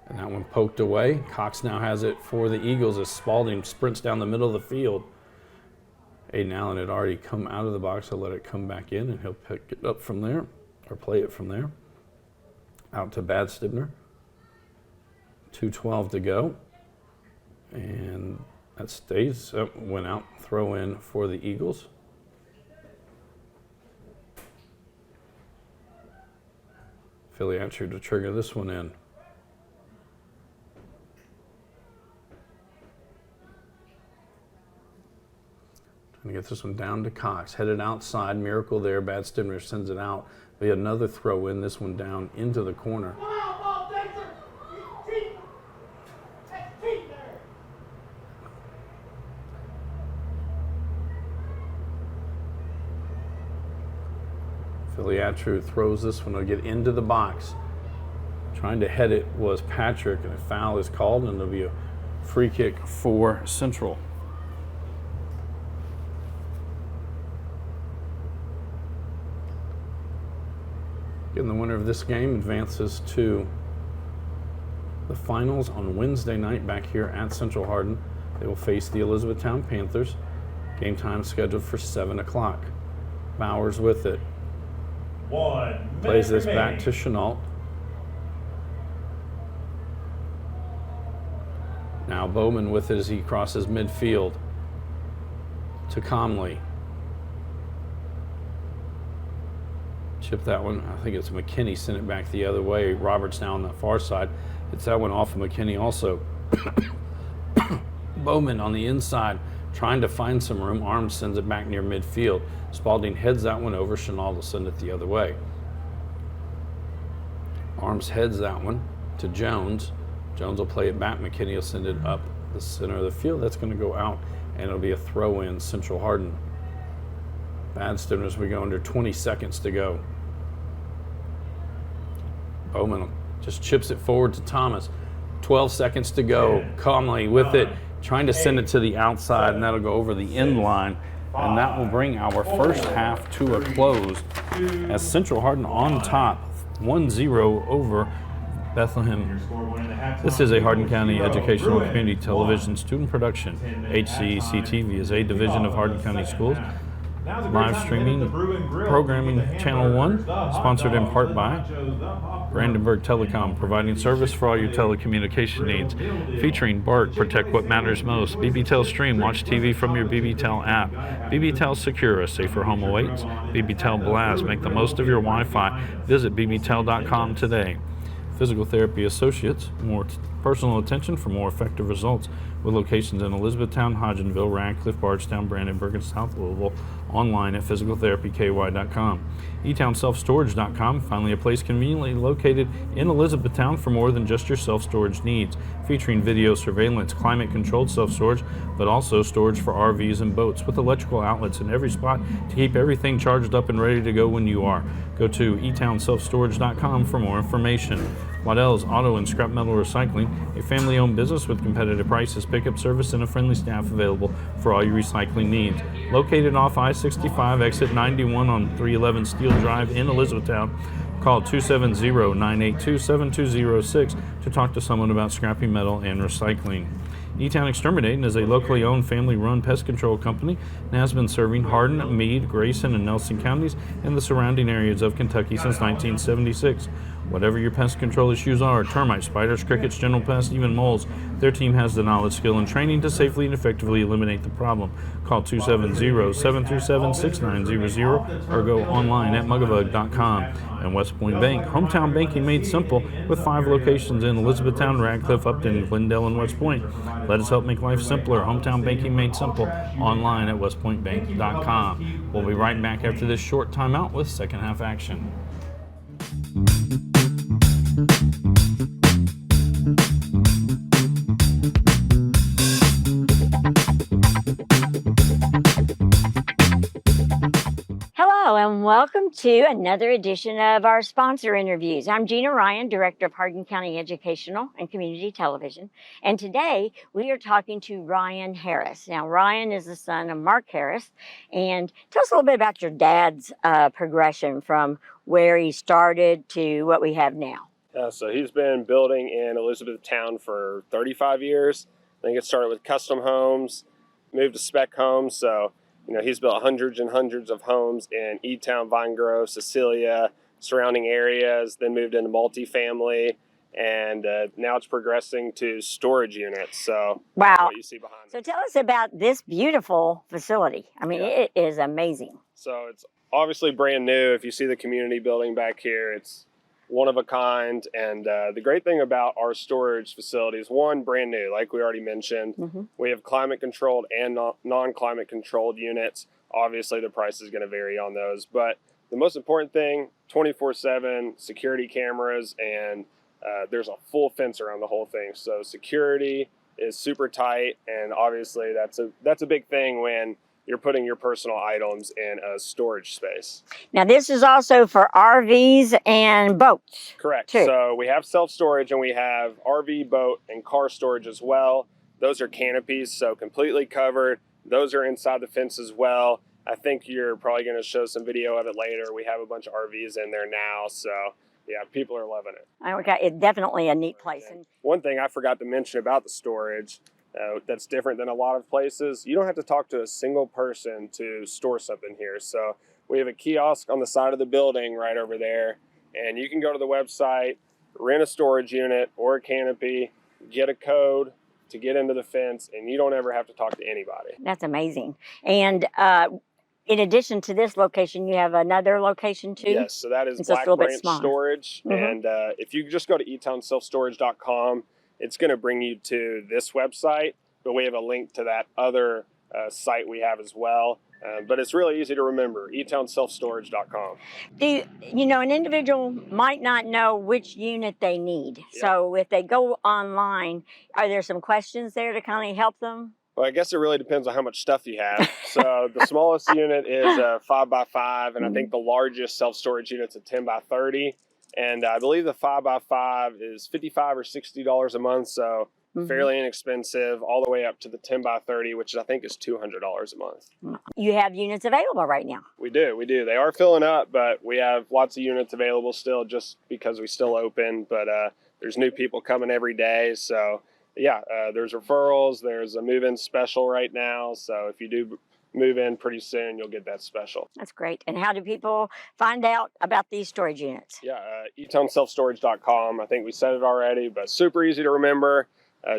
And that one poked away. Cox now has it for the Eagles as Spalding sprints down the middle of the field. Aiden Allen had already come out of the box. He'll let it come back in, and he'll pick it up from there, or play it from there. Out to Bad Stibner. 2:12 to go. And that stays. Went out. Throw in for the Eagles. Philly answered to trigger this one in. Trying to get this one down to Cox. Headed outside. Miracle there. Bad Stibner sends it out. We had another throw in. This one down into the corner. Filiatru throws this one to get into the box. Trying to head it was Patrick, and a foul is called, and it'll be a free kick for Central. Again, the winner of this game advances to the finals on Wednesday night back here at Central Hardin. They will face the Elizabethtown Panthers. Game time scheduled for 7 o'clock. Bowers with it. 1 minute Plays this remaining. back to Chenault. Now Bowman with it as he crosses midfield to Comley. Chip that one. I think it's McKinney sent it back the other way. Roberts now on the far side. Hits that one off of McKinney also. Bowman on the inside trying to find some room. Arms sends it back near midfield. Spalding heads that one over. Chenault will send it the other way. Arms heads that one to Jones. Jones will play it back. McKinney will send it up the center of the field. That's going to go out, and it'll be a throw in Central Hardin. Bad Stibner as we go under 20 seconds to go. Bowman just chips it forward to Thomas. 12 seconds to go, calmly with it, trying to send it to the outside, and that'll go over the end line. And that will bring our first half to a close as Central Hardin on top, 1-0 over Bethlehem. This is a Hardin County Educational and Community Television student production. HCEC-TV is a division of Hardin County Schools. Live streaming programming Channel 1, sponsored in part by Brandenburg Telecom, providing service for all your telecommunication needs. Featuring Bark, protect what matters most. BBTEL Stream, watch TV from your BBTEL app. BBTEL Secure, a safer home awaits. BBTEL Blast, make the most of your Wi-Fi. Visit bbtel.com today. Physical Therapy Associates, more personal attention for more effective results, with locations in Elizabethtown, Hodgenville, Radcliffe, Bardstown, Brandenburg, and South Louisville. Online at physicaltherapyky.com. eTownSelfStorage.com, finally a place conveniently located in Elizabethtown for more than just your self-storage needs, featuring video surveillance, climate-controlled self-storage, but also storage for RVs and boats, with electrical outlets in every spot to keep everything charged up and ready to go when you are. Go to eTownSelfStorage.com for more information. Waddell's Auto and Scrap Metal Recycling, a family-owned business with competitive prices, pickup service, and a friendly staff available for all your recycling needs. Located off I-65, exit 91 on 311 Steel Drive in Elizabethtown. Call 270-982-7206 to talk to someone about scrapping metal and recycling. E-Town Exterminating is a locally owned, family-run pest control company and has been serving Hardin, Meade, Grayson, and Nelson counties and the surrounding areas of Kentucky since 1976. Whatever your pest control issues are, termites, spiders, crickets, general pests, even moles, their team has the knowledge, skill, and training to safely and effectively eliminate the problem. Call 270-737-6900 or go online at mugabug.com. And West Point Bank, hometown banking made simple, with 5 locations in Elizabethtown, Radcliffe, Upton, Glendale, and West Point. Let us help make life simpler. Hometown banking made simple. Online at westpointbank.com. We'll be right back after this short timeout with second half action. Hello and welcome to another edition of our sponsor interviews. I'm Gina Ryan, Director of Hardin County Educational and Community Television, and today we are talking to Ryan Harris. Now, Ryan is the son of Mark Harris, and tell us a little bit about your dad's progression from where he started to what we have now. So he's been building in Elizabethtown for 35 years. I think it started with custom homes, moved to spec homes, so he's built hundreds and hundreds of homes in E-Town, Vine Grove, Cecilia, surrounding areas, then moved into multifamily, and now it's progressing to storage units. So wow, what you see behind So tell us about this beautiful facility. I mean, It is amazing. So it's obviously brand new. If you see the community building back here, it's one of a kind. And the great thing about our storage facilities, one, brand new, like we already mentioned. We have climate controlled and non-climate controlled units. Obviously the price is going to vary on those, but the most important thing, 24/7 security cameras, and there's a full fence around the whole thing. So security is super tight, and obviously that's a big thing when you're putting your personal items in a storage space. Now, this is also for RVs and boats. Correct. Too. So we have self-storage, and we have RV, boat, and car storage as well. Those are canopies, so completely covered. Those are inside the fence as well. I think you're probably going to show some video of it later. We have a bunch of RVs in there now, so yeah, people are loving it. Okay, it's definitely a neat place. And one thing I forgot to mention about the storage that's different than a lot of places, you don't have to talk to a single person to store something here. So we have a kiosk on the side of the building right over there, and you can go to the website, rent a storage unit or a canopy, get a code to get into the fence, and you don't ever have to talk to anybody. that's amazing. And in addition to this location, you have another location too? Yes, so that is It's just Black a little bit Branch smaller. Storage. And if you just go to eTownSelfStorage.com, it's going to bring you to this website, but we have a link to that other site we have as well. But it's really easy to remember, eTownSelfStorage.com. An individual might not know which unit they need. Yeah. So if they go online, are there some questions there to kind of help them? Well, I guess it really depends on how much stuff you have. So the smallest unit is 5x5, and I think the largest self-storage unit's a 10x30. And I believe the 5x5 is $55 or $60 a month, so fairly inexpensive, all the way up to the 10x30, which I think is $200 a month. You have units available right now. We do. They are filling up, but we have lots of units available still just because we still open. But there's new people coming every day. So, yeah, there's referrals. There's a move-in special right now. So if you do move in pretty soon, you'll get that special. That's great. And how do people find out about these storage units? Yeah, etownselfstorage.com. I think we said it already, but super easy to remember.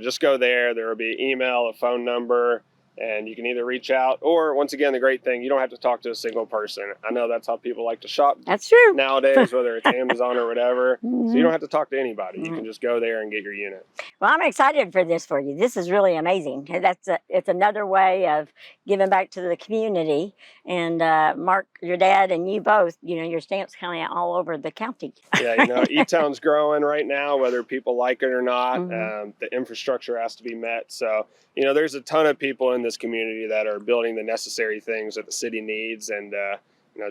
Just go there. There will be an email, a phone number, and you can either reach out or, once again, the great thing, you don't have to talk to a single person. I know that's how people like to shop. That's true. Nowadays, whether it's Amazon or whatever. So you don't have to talk to anybody. You can just go there and get your unit. Well, I'm excited for this for you. This is really amazing. It's another way of giving back to the community. And Mark, your dad, and you both, your stamps kind of all over the county. Yeah, E-Town's growing right now, whether people like it or not. The infrastructure has to be met. So, there's a ton of people in this community that are building the necessary things that the city needs, and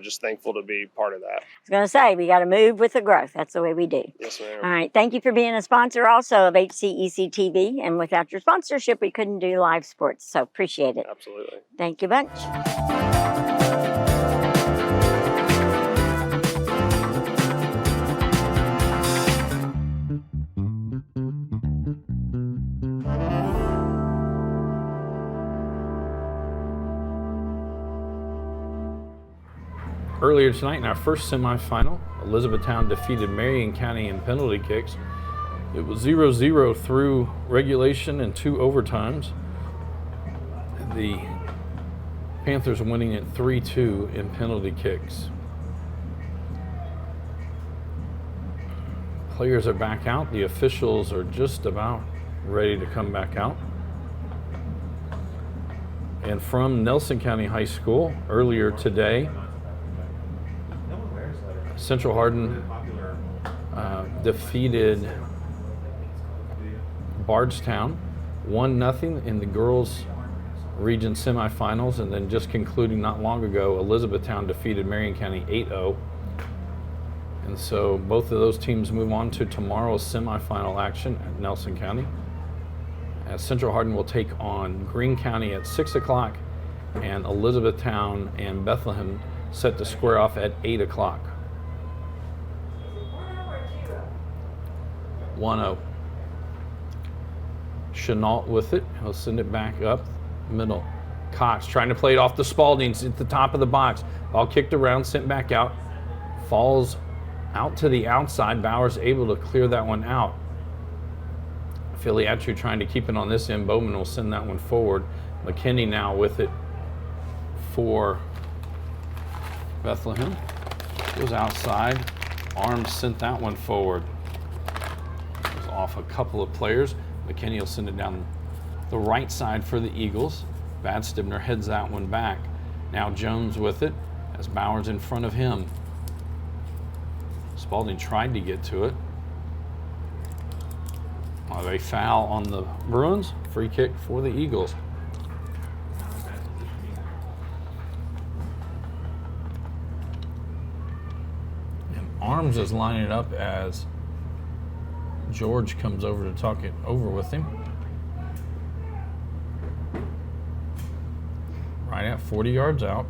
just thankful to be part of that. I was going to say, we got to move with the growth. That's the way we do. Yes, ma'am. All right. Thank you for being a sponsor also of HCEC-TV. And without your sponsorship, we couldn't do live sports. So appreciate it. Absolutely. Thank you bunch. Earlier tonight in our first semifinal, Elizabethtown defeated Marion County in penalty kicks. It was 0-0 through regulation and 2 overtimes. The Panthers winning it 3-2 in penalty kicks. Players are back out. The officials are just about ready to come back out. And from Nelson County High School, earlier today, Central Hardin defeated Bardstown 1-0 in the girls region semifinals, and then just concluding not long ago, Elizabethtown defeated Marion County 8-0. And so both of those teams move on to tomorrow's semifinal action at Nelson County, as Central Hardin will take on Greene County at 6 o'clock, and Elizabethtown and Bethlehem set to square off at 8 o'clock. 1-0. Chenault with it. He'll send it back up middle. Cox trying to play it off the Spaldings at the top of the box. Ball kicked around, sent back out. Falls out to the outside. Bowers able to clear that one out. Filiatru trying to keep it on this end. Bowman will send that one forward. McKinney now with it for Bethlehem. Goes outside. Arms sent that one forward. Goes off a couple of players. McKinney will send it down the right side for the Eagles. Bad Stibner heads that one back. Now Jones with it as Bowers in front of him. Spalding tried to get to it. A foul on the Bruins. Free kick for the Eagles. And Arms is lining up as George comes over to talk it over with him. Right at 40 yards out.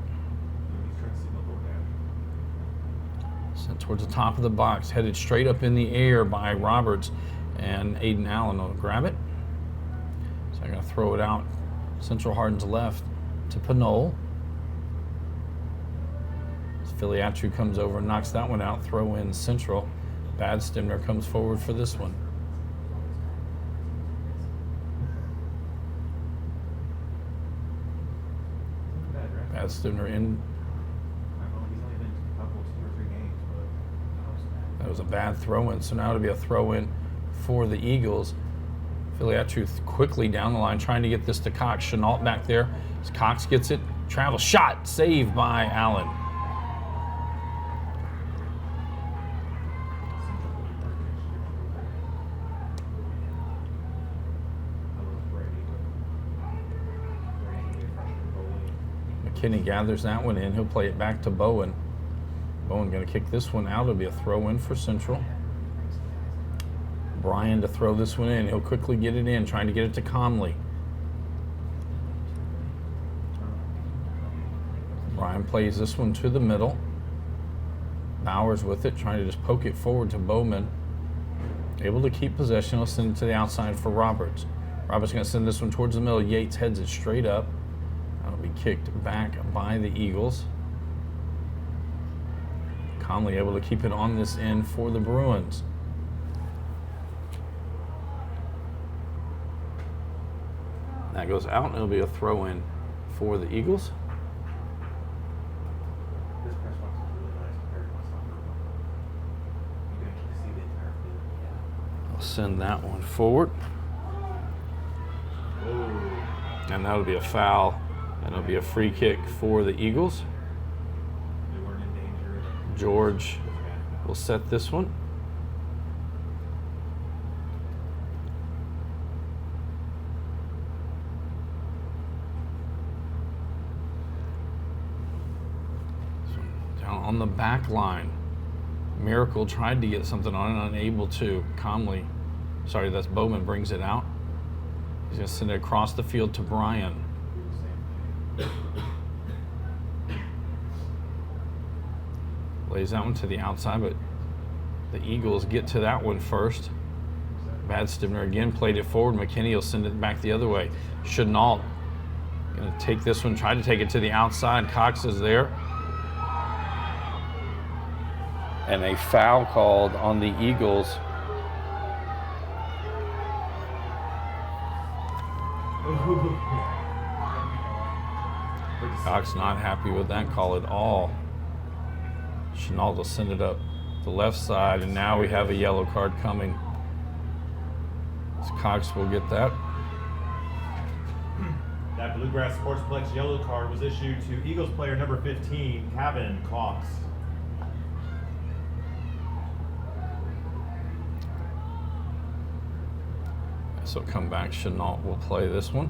Sent towards the top of the box, headed straight up in the air by Roberts, and Aiden Allen will grab it. So I'm going to throw it out Central Hardin's left to Pinole. Filiatru comes over and knocks that one out. Throw in Central. Bad Stibner comes forward for this one. Bad Stibner in. That was a bad throw-in, so now it'll be a throw-in for the Eagles. Filiatru quickly down the line, trying to get this to Cox. Chenault back there. As Cox gets it, travel shot, saved by Allen. McKinney gathers that one in. He'll play it back to Bowen. Bowman going to kick this one out. It'll be a throw in for Central. Brian to throw this one in. He'll quickly get it in, trying to get it to Conley. Brian plays this one to the middle. Bowers with it, trying to just poke it forward to Bowman. Able to keep possession. He'll send it to the outside for Roberts. Roberts going to send this one towards the middle. Yates heads it straight up. That'll be kicked back by the Eagles. Conley able to keep it on this end for the Bruins. That goes out, and it'll be a throw-in for the Eagles. This press box is really nice compared to my soccer one. You can see the entire field. I'll send that one forward. And that'll be a foul, and it'll be a free kick for the Eagles. We weren't in danger. George will set this one. Down on the back line. Miracle tried to get something on it, unable to. Conley, sorry, that's Bowman, brings it out. He's going to send it across the field to Brian. Lays that one to the outside, but the Eagles get to that one first. Bad Stivner again, played it forward. McKinney will send it back the other way. Chenault going to take this one, try to take it to the outside. Cox is there. And a foul called on the Eagles. Cox not happy with that call at all. Chenault will send it up the left side, and now we have a yellow card coming. So Cox will get that. That Bluegrass Sportsplex yellow card was issued to Eagles player number 15, Kevin Cox. So come back, Chenault will play this one.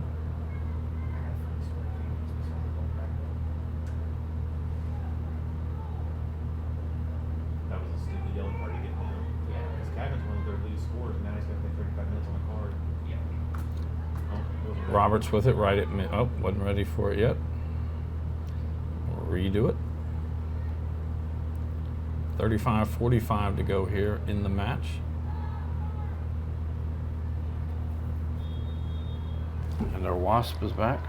That was a stupid yellow card to get down. Yeah. Because Kevin's one of their lead scorers, and now he's got to play 35 minutes on the card. Yeah. Roberts with it right at mid. Oh, wasn't ready for it yet. We'll redo it. 35-45 to go here in the match. And our Wasp is back.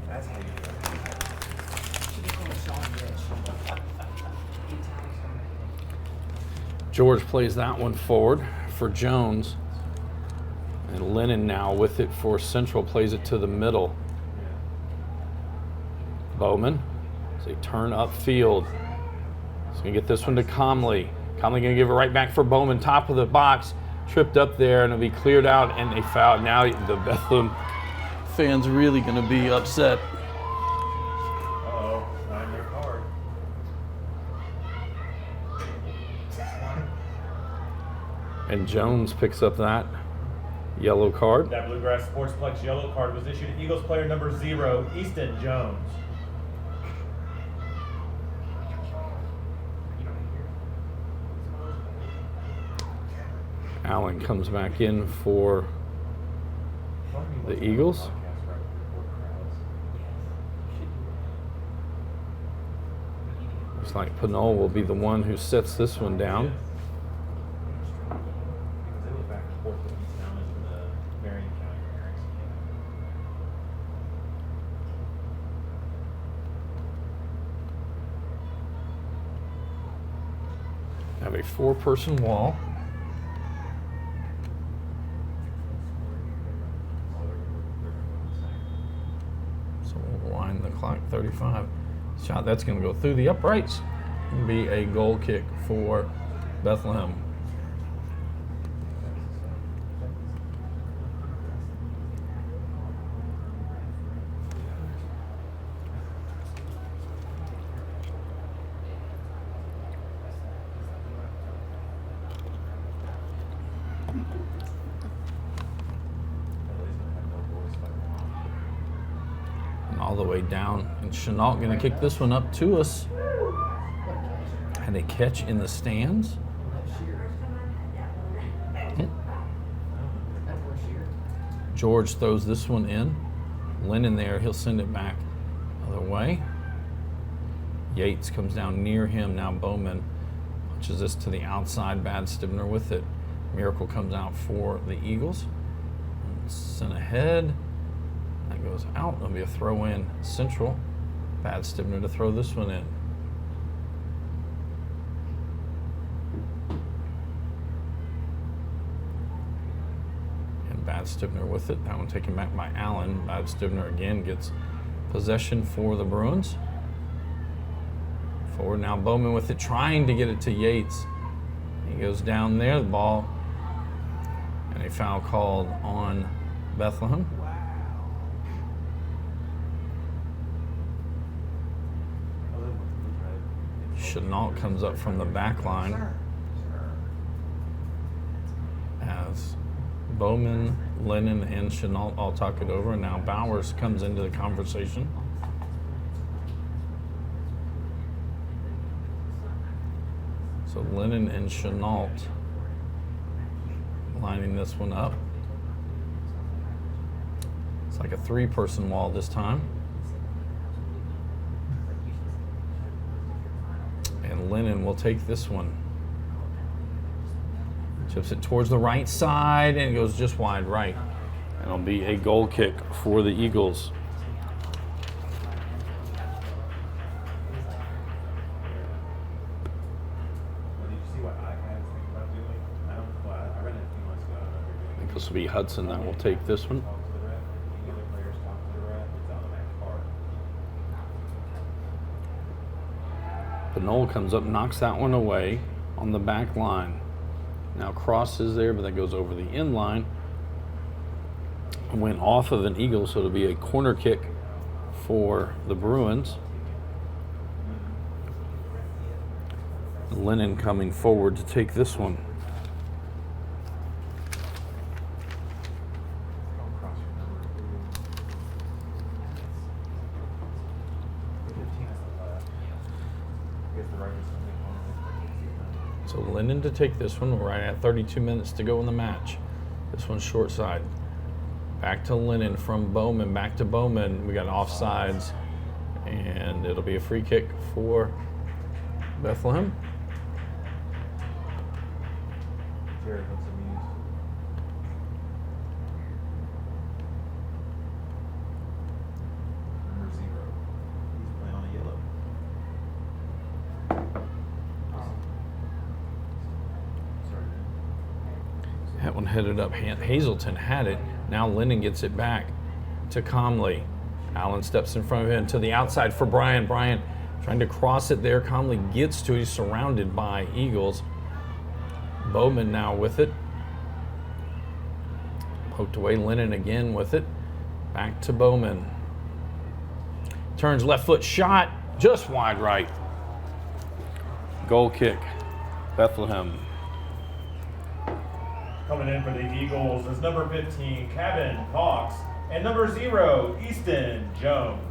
That's how you do it. George plays that one forward for Jones. And Lennon now with it for Central, plays it to the middle. Bowman. So they turn upfield. So we get this one to Comley. Conley going to give it right back for Bowman, top of the box, tripped up there, and it'll be cleared out, and a foul. Now the Bethlehem fans really going to be upset. Uh-oh, not in their card. And Jones picks up that yellow card. That Bluegrass Sportsplex yellow card was issued to Eagles player number 0, Easton Jones. Allen comes back in for the Eagles. Looks like Pinole will be the one who sets this one down. Have a 4-person wall. So we'll wind the clock. 35. Shot that's going to go through the uprights. It'll be a goal kick for Bethlehem. all the way down. And Chenault going to kick this one up to us. Had a catch in the stands. George throws this one in. Lennon there, he'll send it back other way. Yates comes down near him. Now Bowman punches this to the outside. Bad Stivner with it. Miracle comes out for the Eagles. Sent ahead. That goes out. There'll be a throw in Central. Bad Stivner to throw this one in. And Bad Stivner with it. That one taken back by Allen. Bad Stivner again gets possession for the Bruins. Forward now Bowman with it, trying to get it to Yates. He goes down there, the ball, and a foul called on Bethlehem. Chenault comes up from the back line as Bowman, Lennon, and Chenault all talk it over. And now Bowers comes into the conversation. So Lennon and Chenault lining this one up. It's like a three-person wall this time. And Lennon will take this one. Chips it towards the right side and it goes just wide right. And it'll be a goal kick for the Eagles. I think this will be Hudson that will take this one. Knoll comes up, knocks that one away on the back line. Now crosses there, but that goes over the end line. Went off of an Eagle, so it'll be a corner kick for the Bruins. Lennon coming forward to take this one. So Lennon to take this one. We're right at 32 minutes to go in the match. This one's short side. Back to Lennon from Bowman. Back to Bowman. We got offsides. And it'll be a free kick for Bethlehem. That one headed up. Hazelton had it. Now Lennon gets it back to Comley. Allen steps in front of him to the outside for Brian. Brian trying to cross it there. Comley gets to it. He's surrounded by Eagles. Bowman now with it. Poked away. Lennon again with it. Back to Bowman. Turns left foot shot. Just wide right. Goal kick. Bethlehem. Coming in for the Eagles is number 15, Cabin Cox, and number 0, Easton Jones.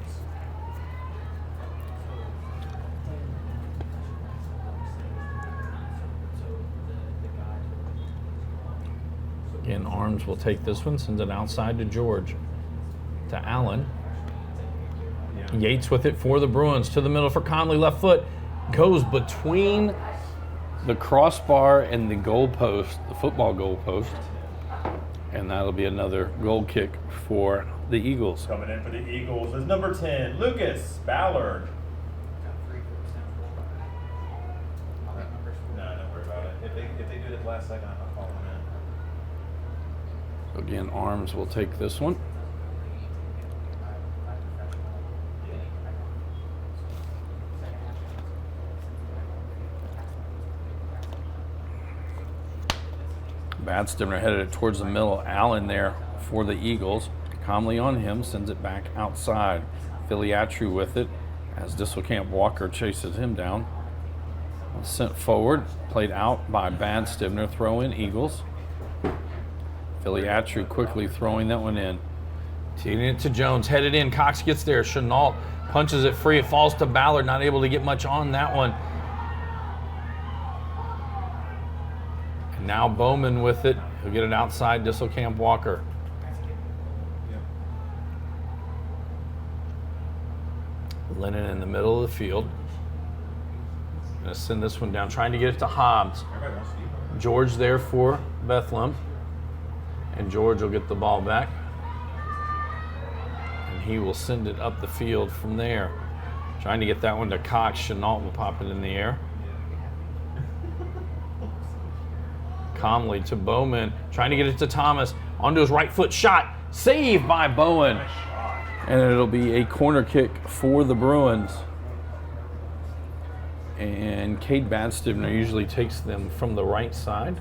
Again, Arms will take this one, sends it outside to George. To Allen. Yates with it for the Bruins. To the middle for Conley, left foot. Goes between the crossbar and the goal post, the football goal post. And that'll be another goal kick for the Eagles. Coming in for the Eagles is number 10, Lucas Ballard. No, don't worry about it. If they do it last second, I'll call them in. So again, Arms will take this one. Bad Stivner headed it towards the middle. Allen there for the Eagles. Comley on him, sends it back outside. Filiatru with it as Disselkamp Walker chases him down. Sent forward, played out by Bad Stivner, throw in Eagles. Filiatru quickly throwing that one in Teeing it to Jones, headed in. Cox gets there. Chenault punches it free. It falls to Ballard, not able to get much on that one. And now Bowman with it. He'll get it outside. Disselkamp Walker. Lennon in the middle of the field. Gonna send this one down, trying to get it to Hobbs. George there for Bethlehem. And George will get the ball back. And he will send it up the field from there. Trying to get that one to Cox. Chenault will pop it in the air. Comley to Bowman. Trying to get it to Thomas. Onto his right foot shot. Saved by Bowen. And it'll be a corner kick for the Bruins. And Cade Badstibner usually takes them from the right side.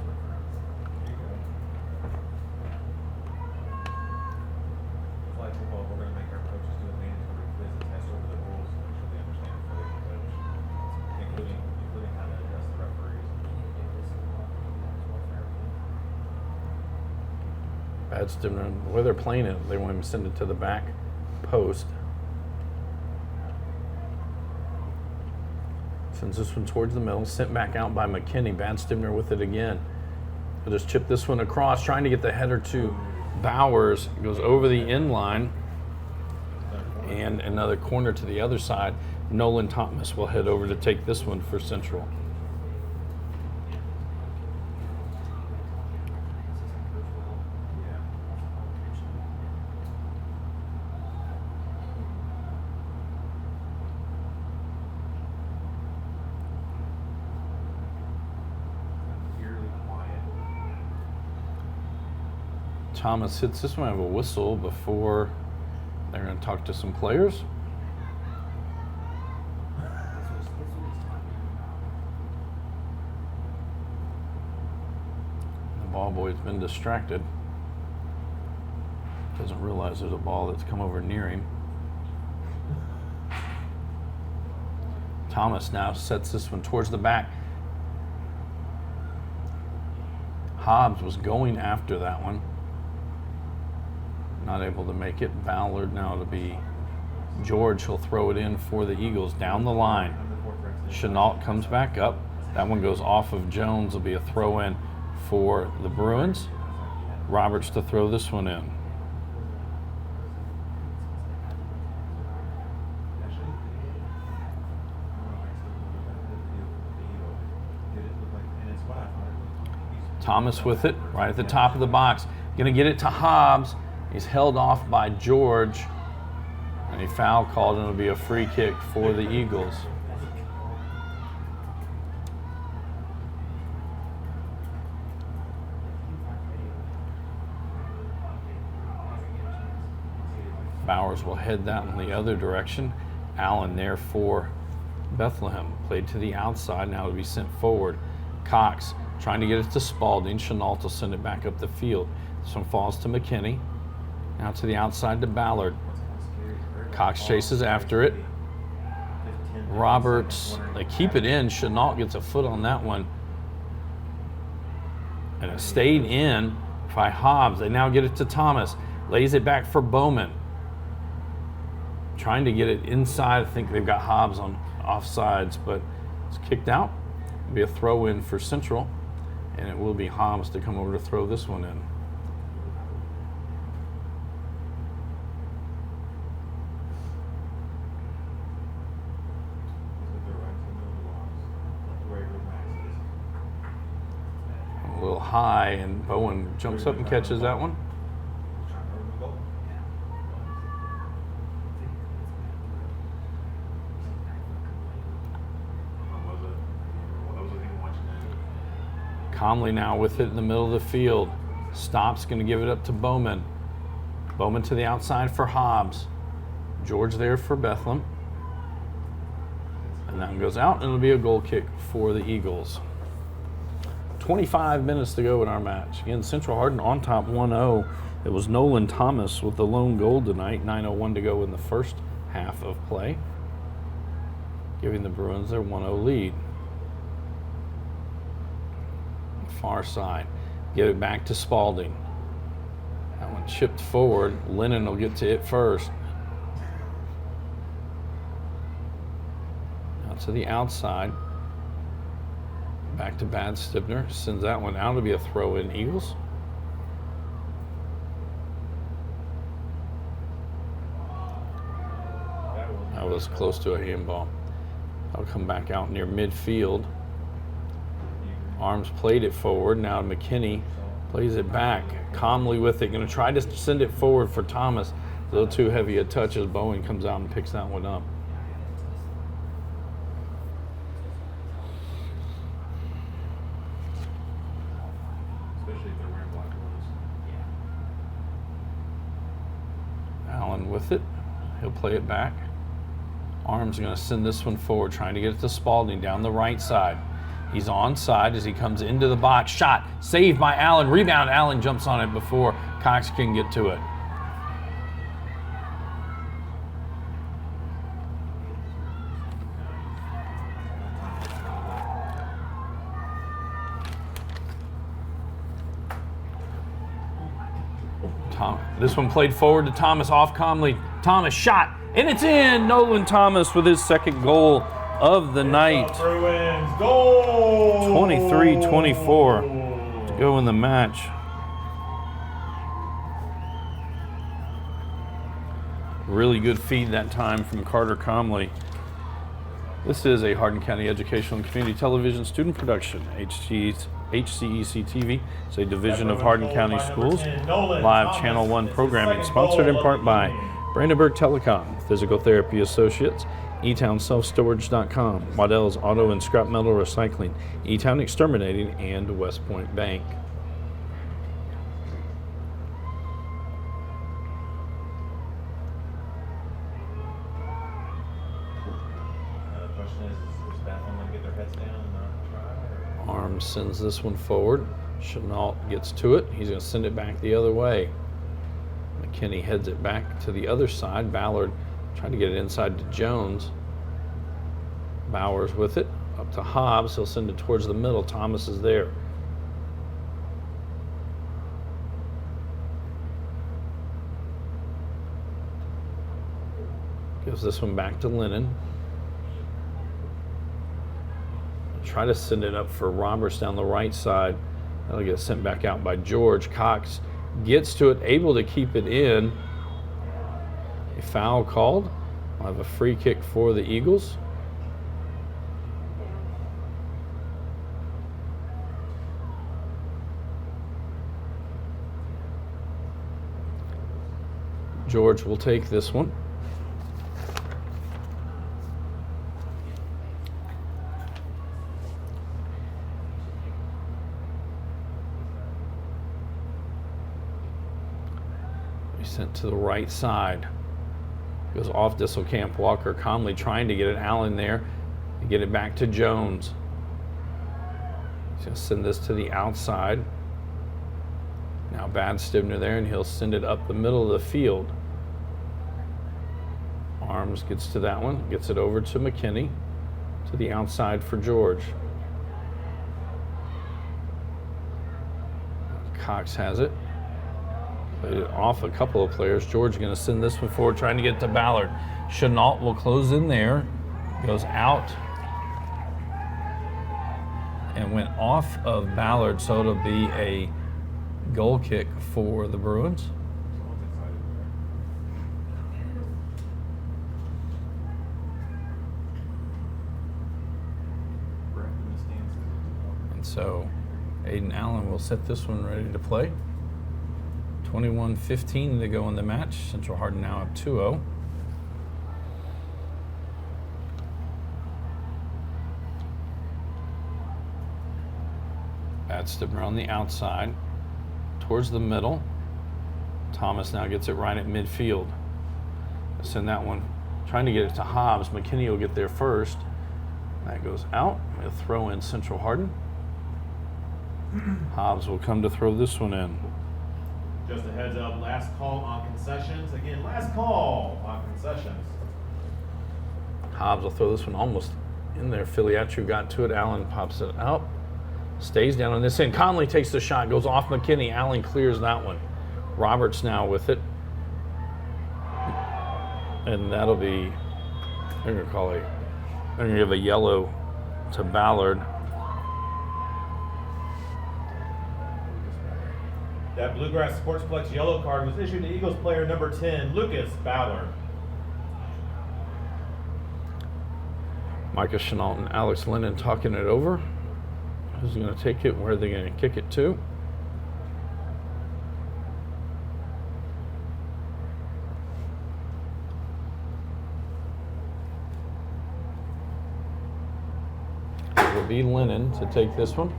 Badstibner, the way they're playing it, they want him to send it to the back post. Sends this one towards the middle, sent back out by McKinney. Badstibner with it again. He'll just chip this one across, trying to get the header to Bowers. It goes over the end line. And another corner to the other side. Nolan Thomas will head over to take this one for Central. Thomas hits this one. I have a whistle before they're going to talk to some players. The ball boy's been distracted. Doesn't realize there's a ball that's come over near him. Thomas now sets this one towards the back. Hobbs was going after that one. Not able to make it. Ballard now to be George. He'll throw it in for the Eagles down the line. Chenault comes back up. That one goes off of Jones. Will be a throw in for the Bruins. Roberts to throw this one in. Thomas with it right at the top of the box. Gonna get it to Hobbs. He's held off by George, and a foul called, and it'll be a free kick for the Eagles. Bowers will head that in the other direction. Allen there for Bethlehem. Played to the outside, now it'll be sent forward. Cox trying to get it to Spalding. Chenault will send it back up the field. This one falls to McKinney. Now to the outside to Ballard. Cox chases after it. Roberts, they keep it in. Chenault gets a foot on that one. And it stayed in by Hobbs. They now get it to Thomas. Lays it back for Bowman. Trying to get it inside. I think they've got Hobbs on offsides, but it's kicked out. It'll be a throw in for Central. And it will be Hobbs to come over to throw this one in. A little high, and Bowen jumps up and catches that one. Comley now with it in the middle of the field. Stops, going to give it up to Bowman. Bowman to the outside for Hobbs. George there for Bethlehem. And that one goes out, and it'll be a goal kick for the Eagles. 25 minutes to go in our match. Again, Central Hardin on top 1-0. It was Nolan Thomas with the lone goal tonight. 9:01 to go in the first half of play, giving the Bruins their 1-0 lead. Far side. Give it back to Spalding. That one chipped forward. Lennon will get to it first. Out to the outside. Back to Bad Stibner. Sends that one out to be a throw in Eagles. That was close to a handball. I'll come back out near midfield. Arms played it forward. Now McKinney plays it back. Calmly with it. Going to try to send it forward for Thomas. A little too heavy a touch as Bowen comes out and picks that one up. Especially if they're wearing black ones. Allen with it. He'll play it back. Arms going to send this one forward, trying to get it to Spalding down the right side. He's onside as he comes into the box. Shot saved by Allen. Rebound. Allen jumps on it before Cox can get to it. This one played forward to Thomas off Comley. Thomas shot, and it's in. Nolan Thomas with his second goal of the night. Bruins goal. 23-24 to go in the match. Really good feed that time from Carter Comley. This is a Hardin County Educational and Community Television student production. HCEC-TV. It's a division of Hardin County Schools. Live Channel 1 programming, sponsored in part by Brandenburg Telecom, Physical Therapy Associates, eTownSelfStorage.com, Waddell's Auto and Scrap Metal Recycling, eTown Exterminating, and West Point Bank. The question is Bethlehem going to get their heads down and not try? Arms sends this one forward. Chenault gets to it. He's going to send it back the other way. McKinney heads it back to the other side. Ballard trying to get it inside to Jones. Bowers with it. Up to Hobbs. He'll send it towards the middle. Thomas is there. Gives this one back to Lennon. Try to send it up for Roberts down the right side. That'll get sent back out by George. Cox gets to it, able to keep it in. A foul called. We'll have a free kick for the Eagles. George will take this one. Sent to the right side. Goes off Disselkamp. Walker calmly trying to get it. Allen there to get it back to Jones. He's going to send this to the outside. Now Bad Stibner there, and he'll send it up the middle of the field. Arms gets to that one. Gets it over to McKinney. To the outside for George. Cox has it. Played it off a couple of players. George going to send this one forward, trying to get to Ballard. Chenault will close in there. Goes out and went off of Ballard, so it'll be a goal kick for the Bruins. And so Aiden Allen will set this one ready to play. 21-15 to go in the match. Central Hardin now up 2-0. Bad Stibner on the outside, towards the middle. Thomas now gets it right at midfield. Send that one, trying to get it to Hobbs. McKinney will get there first. That goes out. We'll throw in Central Hardin. Hobbs will come to throw this one in. Just a heads up, last call on concessions. Again, last call on concessions. Hobbs will throw this one almost in there. Filiatru got to it. Allen pops it out. Stays down on this end. Conley takes the shot, goes off McKinney. Allen clears that one. Roberts now with it. And that'll be, they're going to give a yellow to Ballard. That Bluegrass Sportsplex yellow card was issued to Eagles player number 10, Lucas Ballard. Micah Chenault and Alex Lennon talking it over. Who's going to take it? Where are they going to kick it to? It will be Lennon to take this one.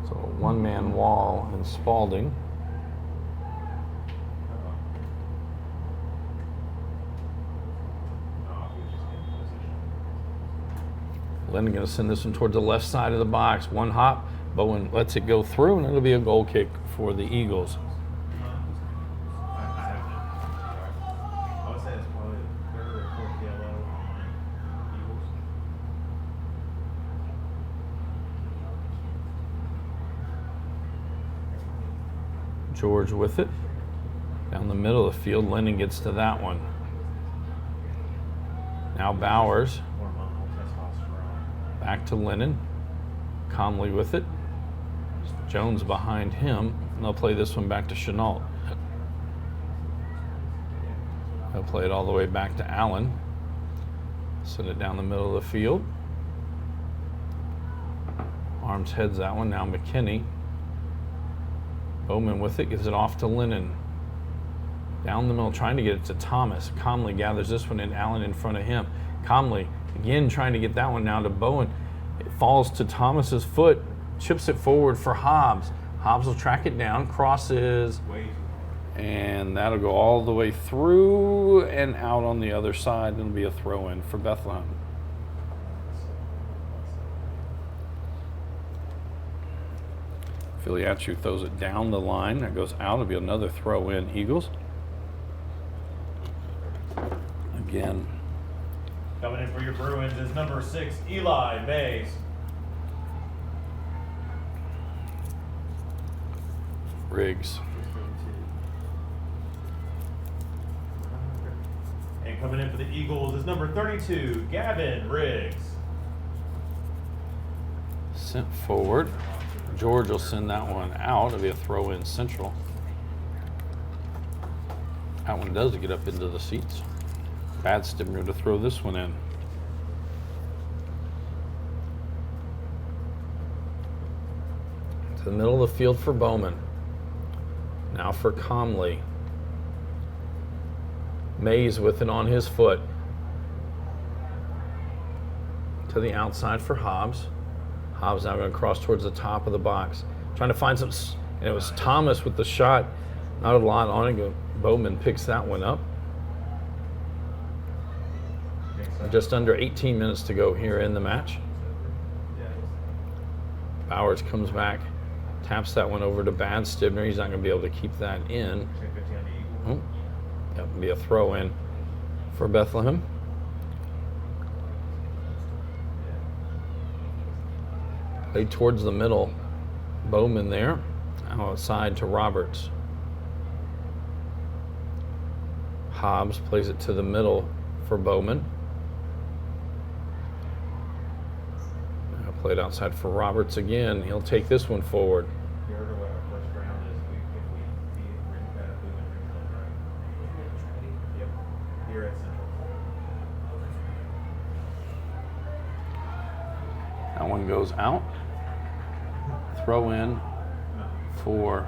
So a one-man wall and Spalding. Lennon going to send this one towards the left side of the box. One hop. Bowen lets it go through, and it'll be a goal kick for the Eagles. I would say it's probably the third or fourth yellow on Eagles. George with it. Down the middle of the field, Lennon gets to that one. Now Bowers. Back to Lennon. Comley with it. Jones behind him. And they'll play this one back to Chenault. They'll play it all the way back to Allen. Send it down the middle of the field. Arms heads that one. Now McKinney. Bowman with it. Gives it off to Lennon. Down the middle, trying to get it to Thomas. Comley gathers this one in. Allen in front of him. Comley again trying to get that one now to Bowen. It falls to Thomas's foot, chips it forward for Hobbs. Hobbs will track it down, crosses, and that'll go all the way through and out on the other side. It'll be a throw-in for Bethlehem. Filiatru throws it down the line. That goes out. It'll be another throw-in, Eagles. Again. Coming in for your Bruins is number 6, Eli Mays. Riggs. And coming in for the Eagles is number 32, Gavin Riggs. Sent forward. George will send that one out. It'll be a throw-in Central. That one does get up into the seats. Bad Stibner to throw this one in. To the middle of the field for Bowman. Now for Comley. Mays with it on his foot. To the outside for Hobbs. Hobbs now going to cross towards the top of the box. Trying to find some, and it was Thomas with the shot. Not a lot on it. Bowman picks that one up. Just under 18 minutes to go here in the match. Bowers comes back, taps that one over to Bad Stibner. He's not going to be able to keep that in. Oh, that would be a throw in for Bethlehem. Played towards the middle. Bowman there. Outside to Roberts. Hobbs plays it to the middle for Bowman. Played outside for Roberts again. He'll take this one forward. That one goes out. Throw in for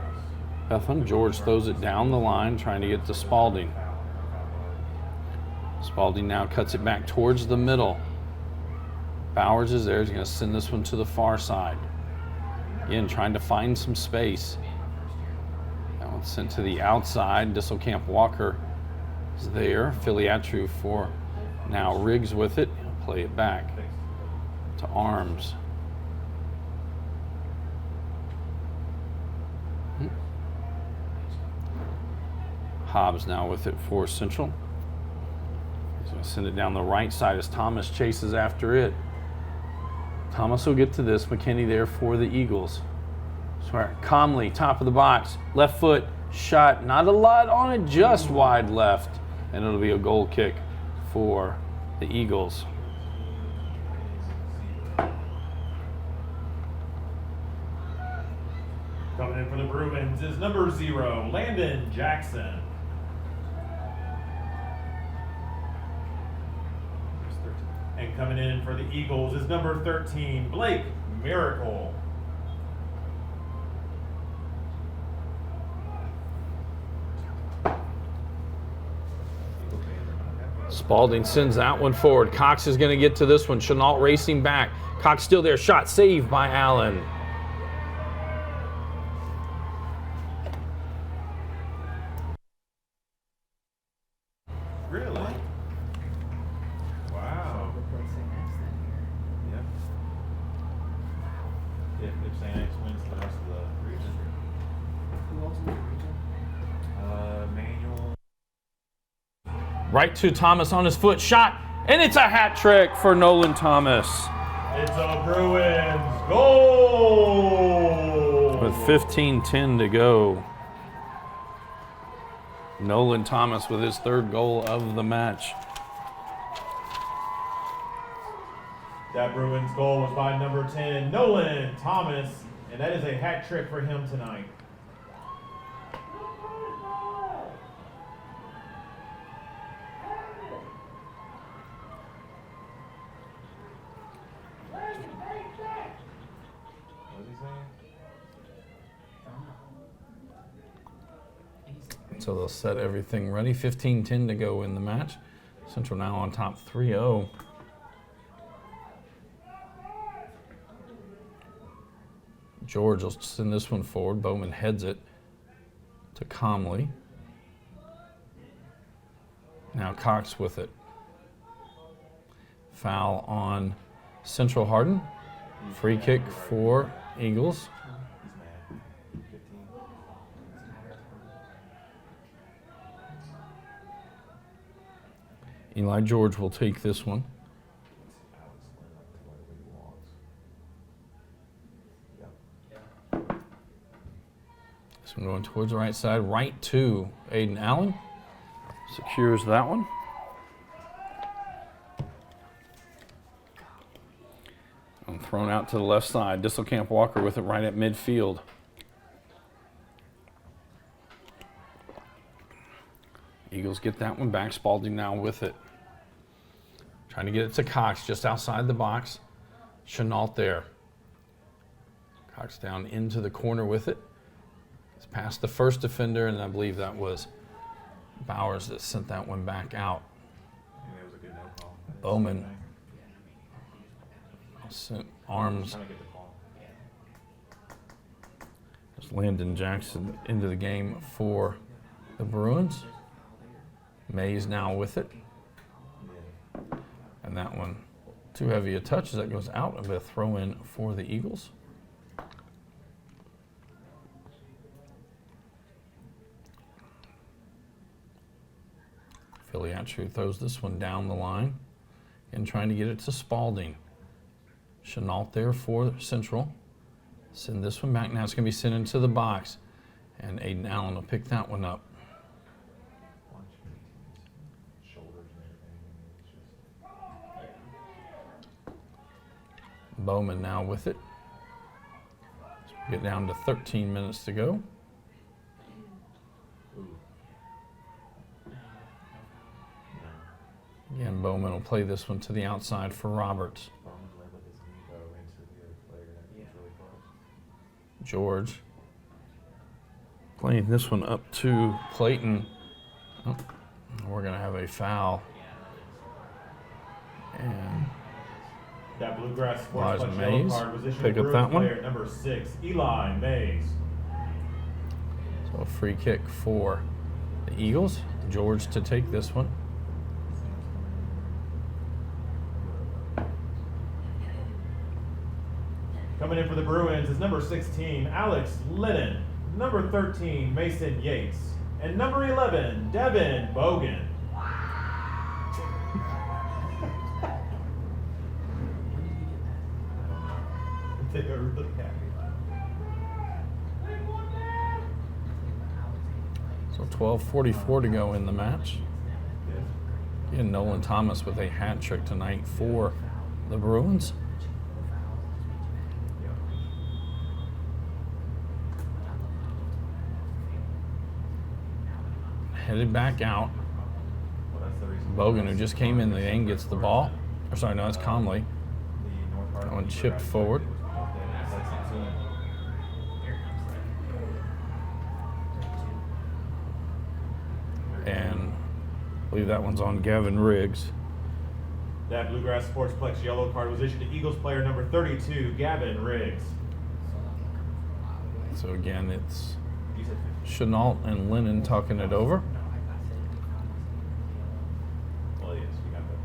Bethlehem. George throws it down the line, trying to get to Spalding. Spalding now cuts it back towards the middle. Bowers is there. He's going to send this one to the far side. Again, trying to find some space. That one's sent to the outside. Disselkamp Walker is there. Filiatru for now Riggs with it. He'll play it back to Arms. Hobbs now with it for Central. He's going to send it down the right side as Thomas chases after it. Thomas will get to this. McKinney there for the Eagles. Sorry, Comley, top of the box. Left foot, shot. Not a lot on it, just wide left. And it'll be a goal kick for the Eagles. Coming in for the Bruins is number 0, Landon Jackson. And coming in for the Eagles is number 13, Blake Miracle. Spalding sends that one forward. Cox is going to get to this one. Chenault racing back. Cox still there. Shot saved by Allen. Really? Wow. Yep. If St. X wins the rest of the region. Who else in the region? Manuel. Right to Thomas on his foot. Shot. And it's a hat trick for Nolan Thomas. It's a Bruins goal! With 15:10 to go. Nolan Thomas with his 3rd goal of the match. That Bruins goal was by number 10, Nolan Thomas, and that is a hat trick for him tonight. What was he saying? So they'll set everything ready. 15:10 to go in the match. Central now on top 3-0. George will send this one forward. Bowman heads it to Comley. Now Cox with it. Foul on Central Hardin. Free kick for Eagles. He's mad. 15. Eli George will take this one. This one going towards the right side, right to Aiden Allen. Secures that one. And thrown out to the left side. Disselkamp Walker with it right at midfield. Eagles get that one back. Spalding now with it. Trying to get it to Cox just outside the box. Chenault there. Cox down into the corner with it. It's past the first defender, and I believe that was Bowers that sent that one back out. I think that was a good no call. Bowman sent arms. Trying to get the call. There's Landon Jackson into the game for the Bruins. Mays now with it. And that one too heavy a touch as that goes out of a throw in for the Eagles. Filiatru throws this one down the line and trying to get it to Spalding. Chenault there for Central. Send this one back. Now it's going to be sent into the box. And Aiden Allen will pick that one up. Shoulders and everything. Bowman now with it. Get down to 13 minutes to go. Again, Bowman will play this one to the outside for Roberts. Bowman led with his knee go into the other player. That was really close. George playing this one up to Clayton. Oh, we're going to have a foul. And That Bluegrass Elijah Sports yellow Mays, card was issued pick to up Bruins that one. player number 6, Eli Mays. so a free kick for the Eagles. George to take this one. Coming in for the Bruins is number 16, Alex Lennon. Number 13, Mason Yates. And number 11, Devin Bogan. They were really happy. So 12:44 to go in the match. And Nolan Thomas with a hat trick tonight for the Bruins. Headed back out. Bogan, who just came in the game, gets the ball. Or sorry, no, that's Conley. That one chipped forward. And I believe that one's on Gavin Riggs. That Bluegrass Sportsplex yellow card was issued to Eagles player number 32, Gavin Riggs. So again, it's You said 50. Chenault and Lennon talking it over. Well, yes, we got that.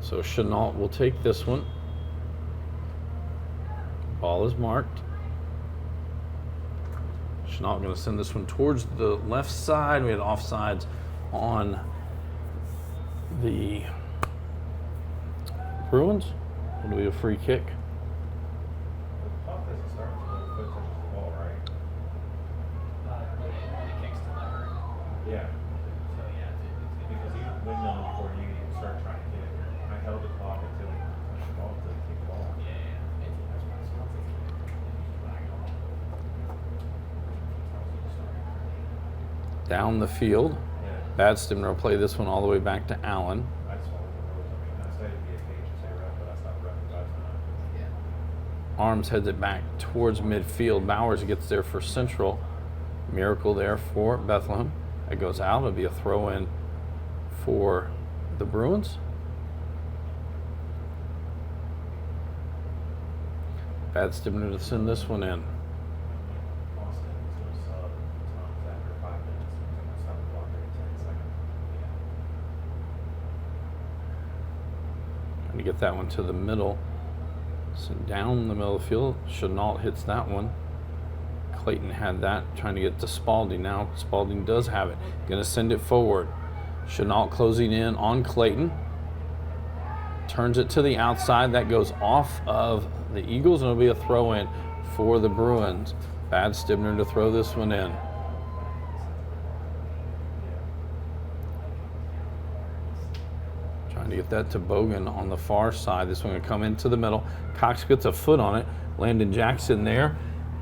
So Chenault will take this one. Ball is marked. Chenault going to send this one towards the left side. We had offsides on the Bruins. It'll be a free kick. The clock doesn't start until the foot touches the ball, right? Yeah. Because he windmilled before you even start trying to get it. I held the clock until he touched the ball, until he kicked the ball. Down the field. Yeah. Bad Stimner will play this one all the way back to Allen. I just followed the rules. I mean, I say it'd be a CHHS ref, but that's not ref advisement. Arms heads it back towards midfield. Bowers gets there for Central. Miracle there for Bethlehem. It goes out. It'll be a throw in for the Bruins. Bad Stimner to send this one in. Austin was going to sub Tom's after 5 minutes. He's going to stop the clock every 10 seconds. Trying to get that one to the middle. So down the middle of the field. Chenault hits that one. Clayton had that. Trying to get to Spalding now. Spalding does have it. Going to send it forward. Chenault closing in on Clayton. Turns it to the outside. That goes off of the Eagles, and it'll be a throw in for the Bruins. Bad Stibner to throw this one in. Trying to get that to Bogan on the far side. This one going to come into the middle. Cox gets a foot on it. Landon Jackson there,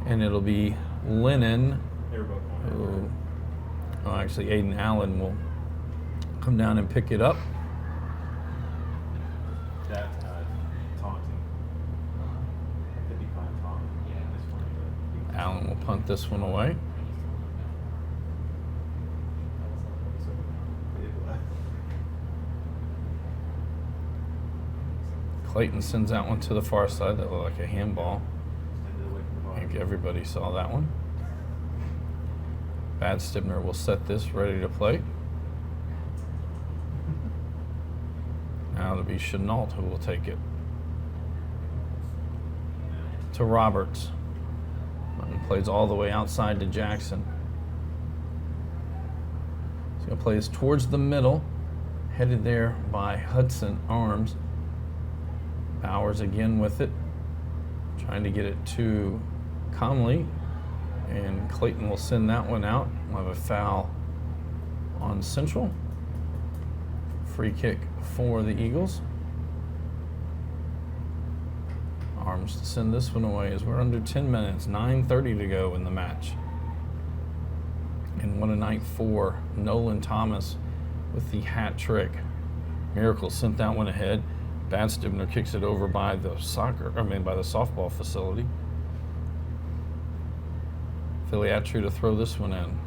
and it'll be Lennon. They were both on Well, actually, Aiden Allen will come down and pick it up. That's taunting. 55 taunting. Yeah, this one. Allen will punt this one away. Clayton sends that one to the far side. That looked like a handball. I think everybody saw that one. Bad Stibner will set this ready to play. Now it'll be Chenault who will take it. To Roberts. And plays all the way outside to Jackson. He's going to play this towards the middle. Headed there by Hudson Arms. Bowers again with it. Trying to get it to Conley. And Clayton will send that one out. We'll have a foul on Central. Free kick for the Eagles. Arms to send this one away as we're under 10 minutes, 9:30 to go in the match. And what a night for Nolan Thomas with the hat trick. Miracle sent that one ahead. Bad Stibner kicks it over by the by the softball facility. Filiatri to throw this one in.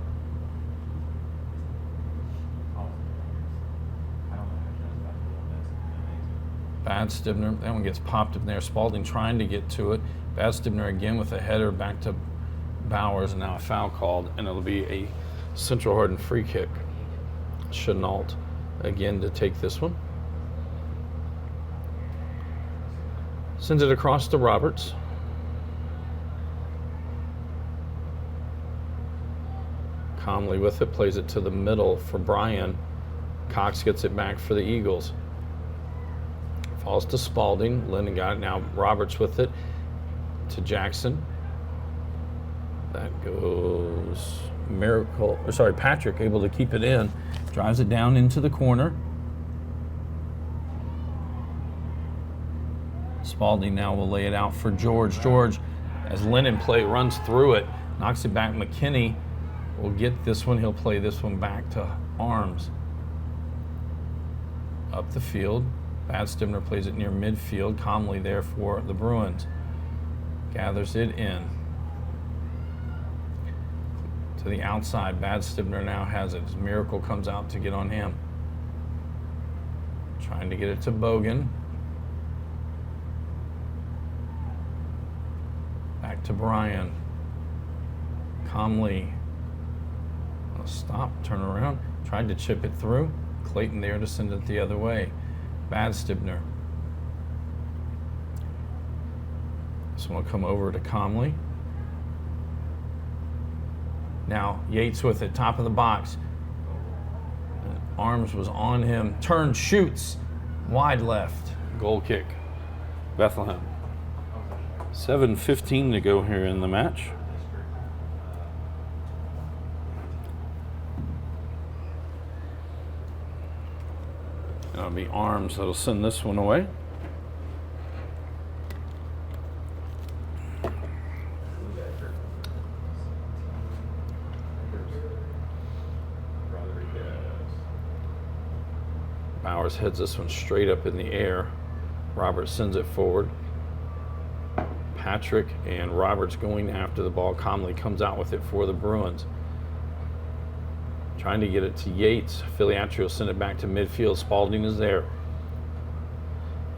Bad Stibner, that one gets popped in there. Spalding trying to get to it. Bad Stibner again with a header back to Bowers, and now a foul called, and it'll be a Central Hardin free kick. Chenault again to take this one. Sends it across to Roberts. Conley with it, plays it to the middle for Brian. Cox gets it back for the Eagles. Falls to Spalding. Lennon got it. Now Roberts with it to Jackson. That goes Patrick able to keep it in. Drives it down into the corner. Spalding now will lay it out for George. George, as Lennon runs through it, knocks it back. McKinney will get this one. He'll play this one back to Arms. Up the field. Bad Stibner plays it near midfield. Comley there for the Bruins. Gathers it in. To the outside. Bad Stibner now has it. Miracle comes out to get on him. Trying to get it to Bogan. Back to Brian. Comley. Stop, turn around. Tried to chip it through. Clayton there to send it the other way. Bad Stibner. This one will come over to Comley. Now Yates with it, top of the box. Arms was on him. Turn, shoots. Wide left. Goal kick. Bethlehem. 7:15 to go here in the match. That'll be Arms that'll send this one away. Bowers heads this one straight up in the air. Roberts sends it forward. Patrick and Roberts going after the ball. Comley comes out with it for the Bruins. Trying to get it to Yates. Filiatri will send it back to midfield. Spalding is there.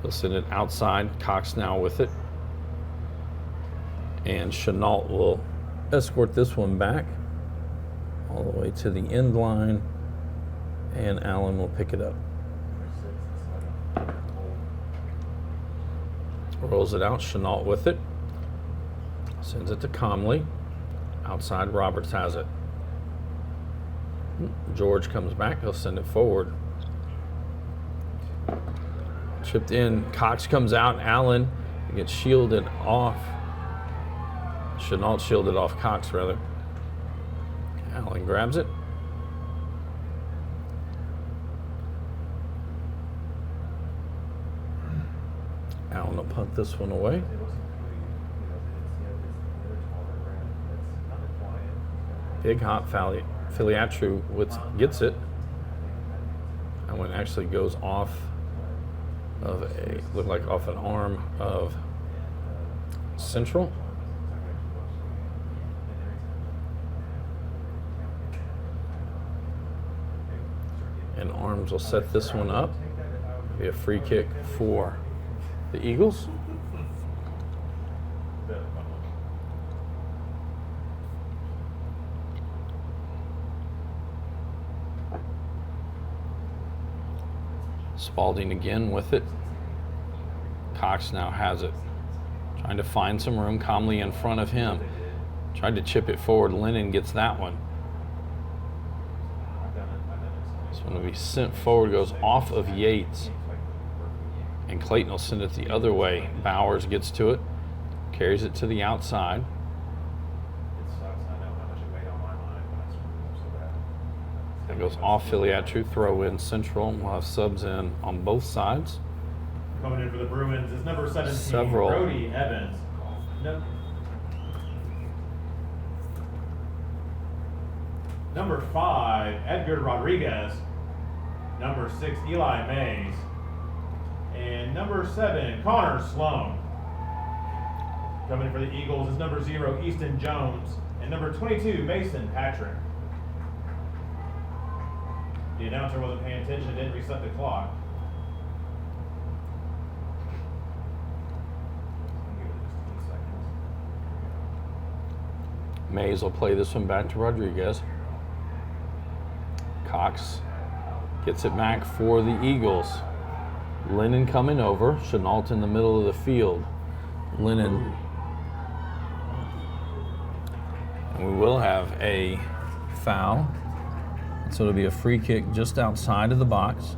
He'll send it outside. Cox now with it. And Chenault will escort this one back all the way to the end line. And Allen will pick it up. Rolls it out. Chenault with it. Sends it to Comley. Outside, Roberts has it. George comes back. He'll send it forward. Chipped in. Cox comes out. Allen gets shielded off. Chenault shielded off Cox, rather. Allen grabs it. Allen will punt this one away. Big hot Filiatri gets it. That one actually goes off of looked like off an arm of Central. And Arms will set this one up. Be a free kick for the Eagles. Spalding again with it. Cox now has it. Trying to find some room. Comley in front of him. Tried to chip it forward. Lennon gets that one. This one will be sent forward. Goes off of Yates. And Clayton will send it the other way. Bowers gets to it. Carries it to the outside. That goes off Filiatri. Throw in Central. We'll have subs in on both sides. Coming in for the Bruins is number 17, Several. Brody Evans. Number 5, Edgar Rodriguez. Number 6, Eli Mays. And number 7, Connor Sloan. Coming in for the Eagles is number 0, Easton Jones. And number 22, Mason Patrick. The announcer wasn't paying attention and didn't reset the clock. Mays will play this one back to Rodriguez. Cox gets it back for the Eagles. Lennon coming over. Chenault in the middle of the field. Lennon. And we will have a foul. So it'll be a free kick just outside of the box.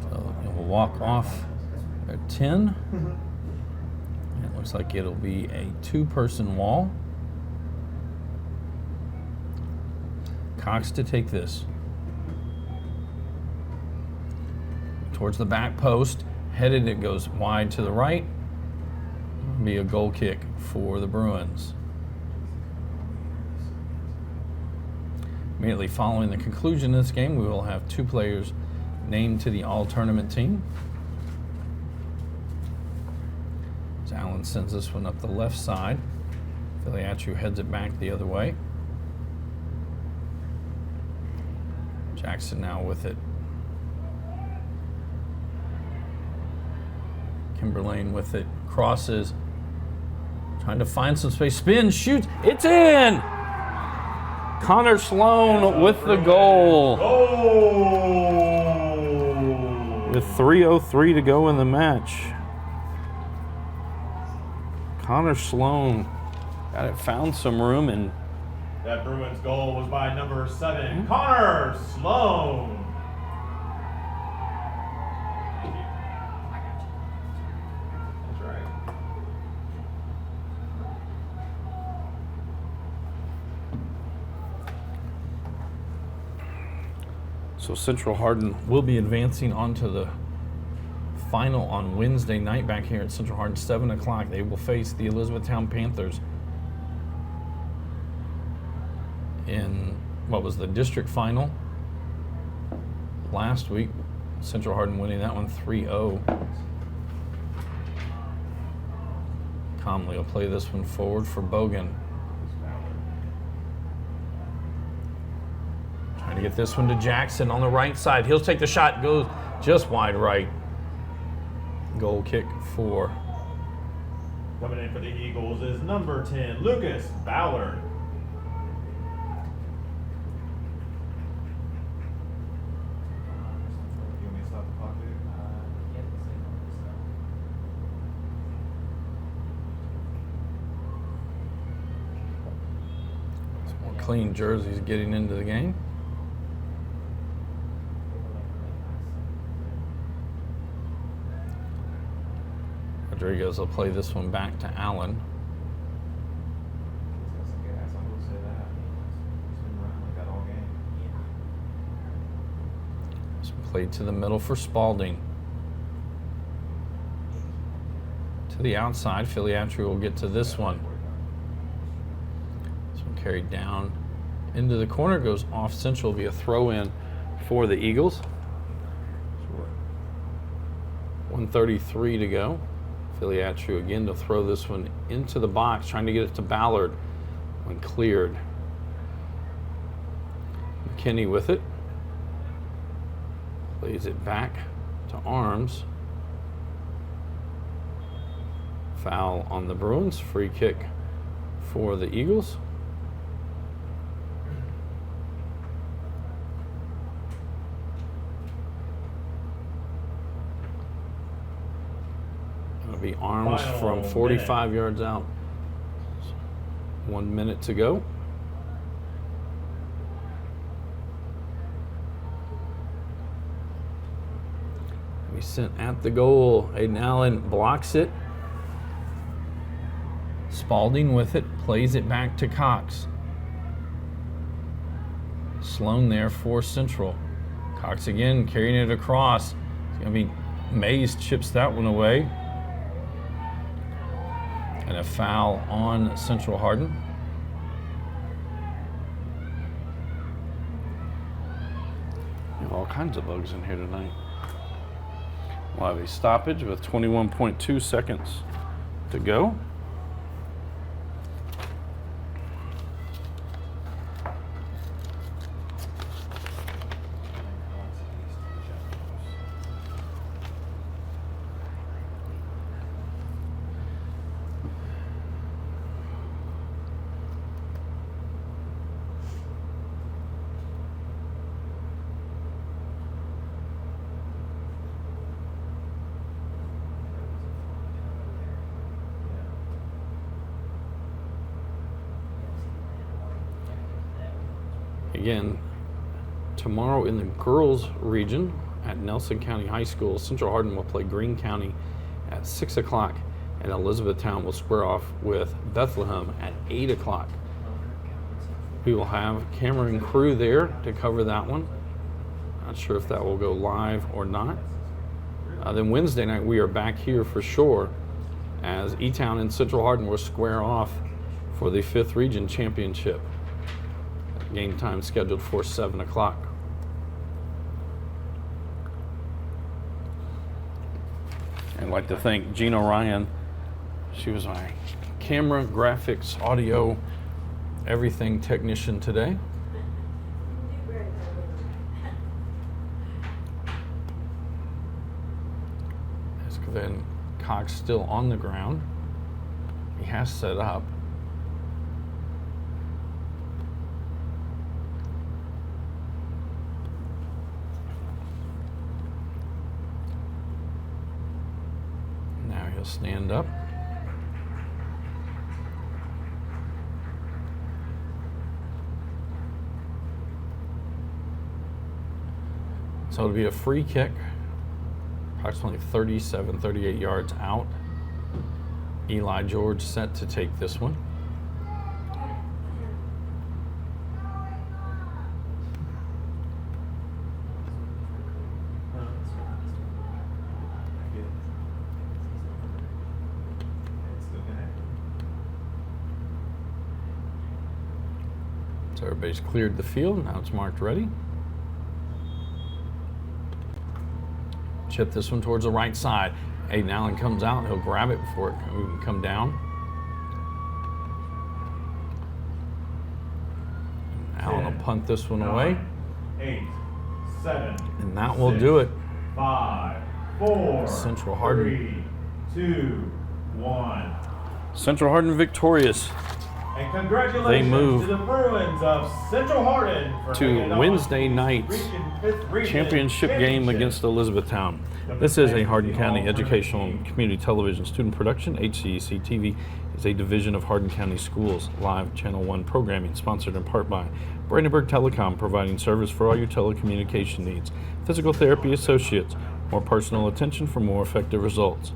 So he'll walk off at 10. It looks like it'll be a two-person wall. Cox to take this. Towards the back post. Headed, it goes wide to the right. It'll be a goal kick for the Bruins. Immediately following the conclusion of this game, we will have two players named to the all-tournament team. As Allen sends this one up the left side. Filiatru heads it back the other way. Jackson now with it. Kimberlane with it, crosses, trying to find some space, spins, shoots, it's in! Connor Sloan with the goal. With 3:03 to go in the match. Connor Sloan got it, found some room, and That Bruins goal was by number 7, Connor Sloan. That's right. so Central Hardin will be advancing onto the final on Wednesday night back here at Central Hardin, 7 o'clock. They will face the Elizabethtown Panthers in what was the district final last week. Central Hardin winning that one 3-0. Comley will play this one forward for Bogan. Trying to get this one to Jackson on the right side. He'll take the shot, goes just wide right. Goal kick for. Coming in for the Eagles is number 10, Lucas Ballard. You want me to stop the clock, dude? Some more clean jerseys getting into the game. Rodriguez will play this one back to Allen. This one played to the middle for Spalding. To the outside, Filiatru will get to this one. This one carried down into the corner, goes off Central, will be a throw-in for the Eagles. 1:33 to go. Filiatru again to throw this one into the box, trying to get it to Ballard when cleared. McKinney with it. Plays it back to Arms. Foul on the Bruins. Free kick for the Eagles. It'll be Arms Final from 45 yards out. 1 minute to go. He sent at the goal. Aiden Allen blocks it. Spalding with it, plays it back to Cox. Sloan there for Central. Cox again carrying it across. It's going to be Mays chips that one away. And a foul on Central Hardin. You have all kinds of bugs in here tonight. We'll have a stoppage with 21.2 seconds to go. Again, tomorrow in the girls region at Nelson County High School, Central Hardin will play Greene County at 6 o'clock, and Elizabethtown will square off with Bethlehem at 8 o'clock. We will have camera and crew there to cover that one. Not sure if that will go live or not. Then Wednesday night we are back here for sure as E-Town and Central Hardin will square off for the 5th Region Championship. Game time scheduled for 7 o'clock. I'd like to thank Gina Ryan. She was my camera, graphics, audio, everything technician today. Then Cox still on the ground. He has set up. Now he'll stand up. So it'll be a free kick. Approximately 38 yards out. Eli George set to take this one. So everybody's cleared the field. Now it's marked ready. Chip this one towards the right side. Aiden Allen comes out. He'll grab it before it can come down. Allen will punt this one away. 8, 7. And that will do it. 5, 4. Central Hardin. 3, 2, 1. Central Hardin victorious. And congratulations They move to the Bruins of Central Hardin for making it to on Wednesday the night's Fifth Region championship game against Elizabethtown. This is a Hardin County Educational and Community Television student production. HCEC-TV is a division of Hardin County Schools live Channel 1 programming, sponsored in part by Brandenburg Telecom, providing service for all your telecommunication needs. Physical Therapy Associates, more personal attention for more effective results.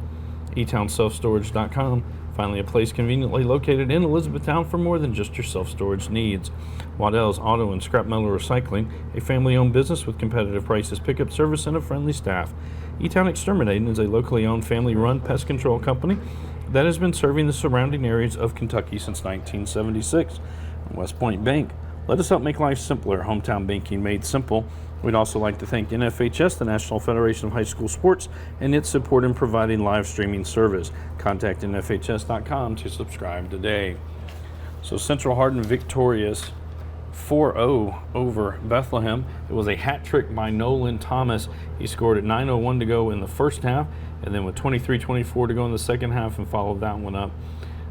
eTownSelfStorage.com, finally a place conveniently located in Elizabethtown for more than just your self-storage needs. Waddell's Auto and Scrap Metal Recycling, a family-owned business with competitive prices, pickup service, and a friendly staff. E-Town Exterminating is a locally owned, family-run pest control company that has been serving the surrounding areas of Kentucky since 1976. West Point Bank, let us help make life simpler. Hometown banking made simple. We'd also like to thank NFHS, the National Federation of High School Sports, and its support in providing live streaming service. Contact NFHS.com to subscribe today. So Central Hardin victorious 4-0 over Bethlehem. It was a hat trick by Nolan Thomas. He scored at 9:01 to go in the first half, and then with 23:24 to go in the second half, and followed that one up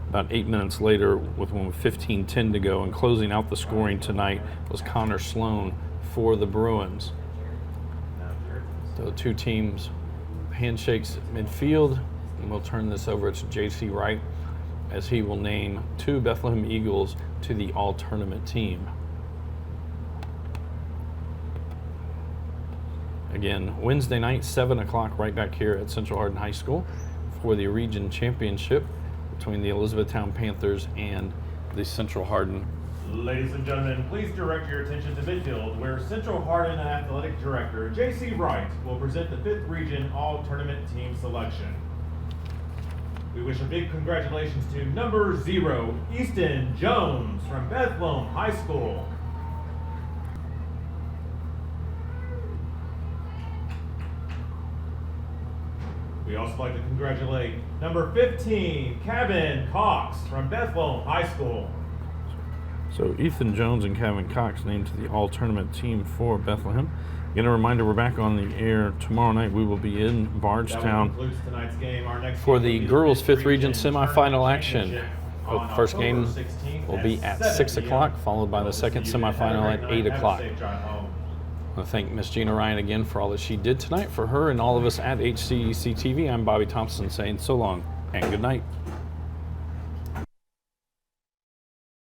about 8 minutes later with one with 15:10 to go. And closing out the scoring tonight was Connor Sloan for the Bruins. So the two teams handshakes at midfield, and we'll turn this over to J.C. Wright as he will name two Bethlehem Eagles to the all-tournament team. Again, Wednesday night, 7 o'clock, right back here at Central Hardin High School for the region championship between the Elizabethtown Panthers and the Central Hardin. Ladies and gentlemen, please direct your attention to midfield, where Central Hardin Athletic Director J.C. Wright will present the 5th Region All-Tournament Team selection. We wish a big congratulations to number 0, Easton Jones from Bethlehem High School. We also like to congratulate number 15, Kevin Cox from Bethlehem High School. So Ethan Jones and Kevin Cox named to the all-tournament team for Bethlehem. Again, a reminder, we're back on the air tomorrow night. We will be in Bardstown for the girls' 5th Region semifinal action. The first game will be at 6 o'clock, followed by the second semifinal at 8 o'clock. I want to thank Miss Gina Ryan again for all that she did tonight. For her and all of us at HCEC-TV, I'm Bobby Thompson saying so long and good night.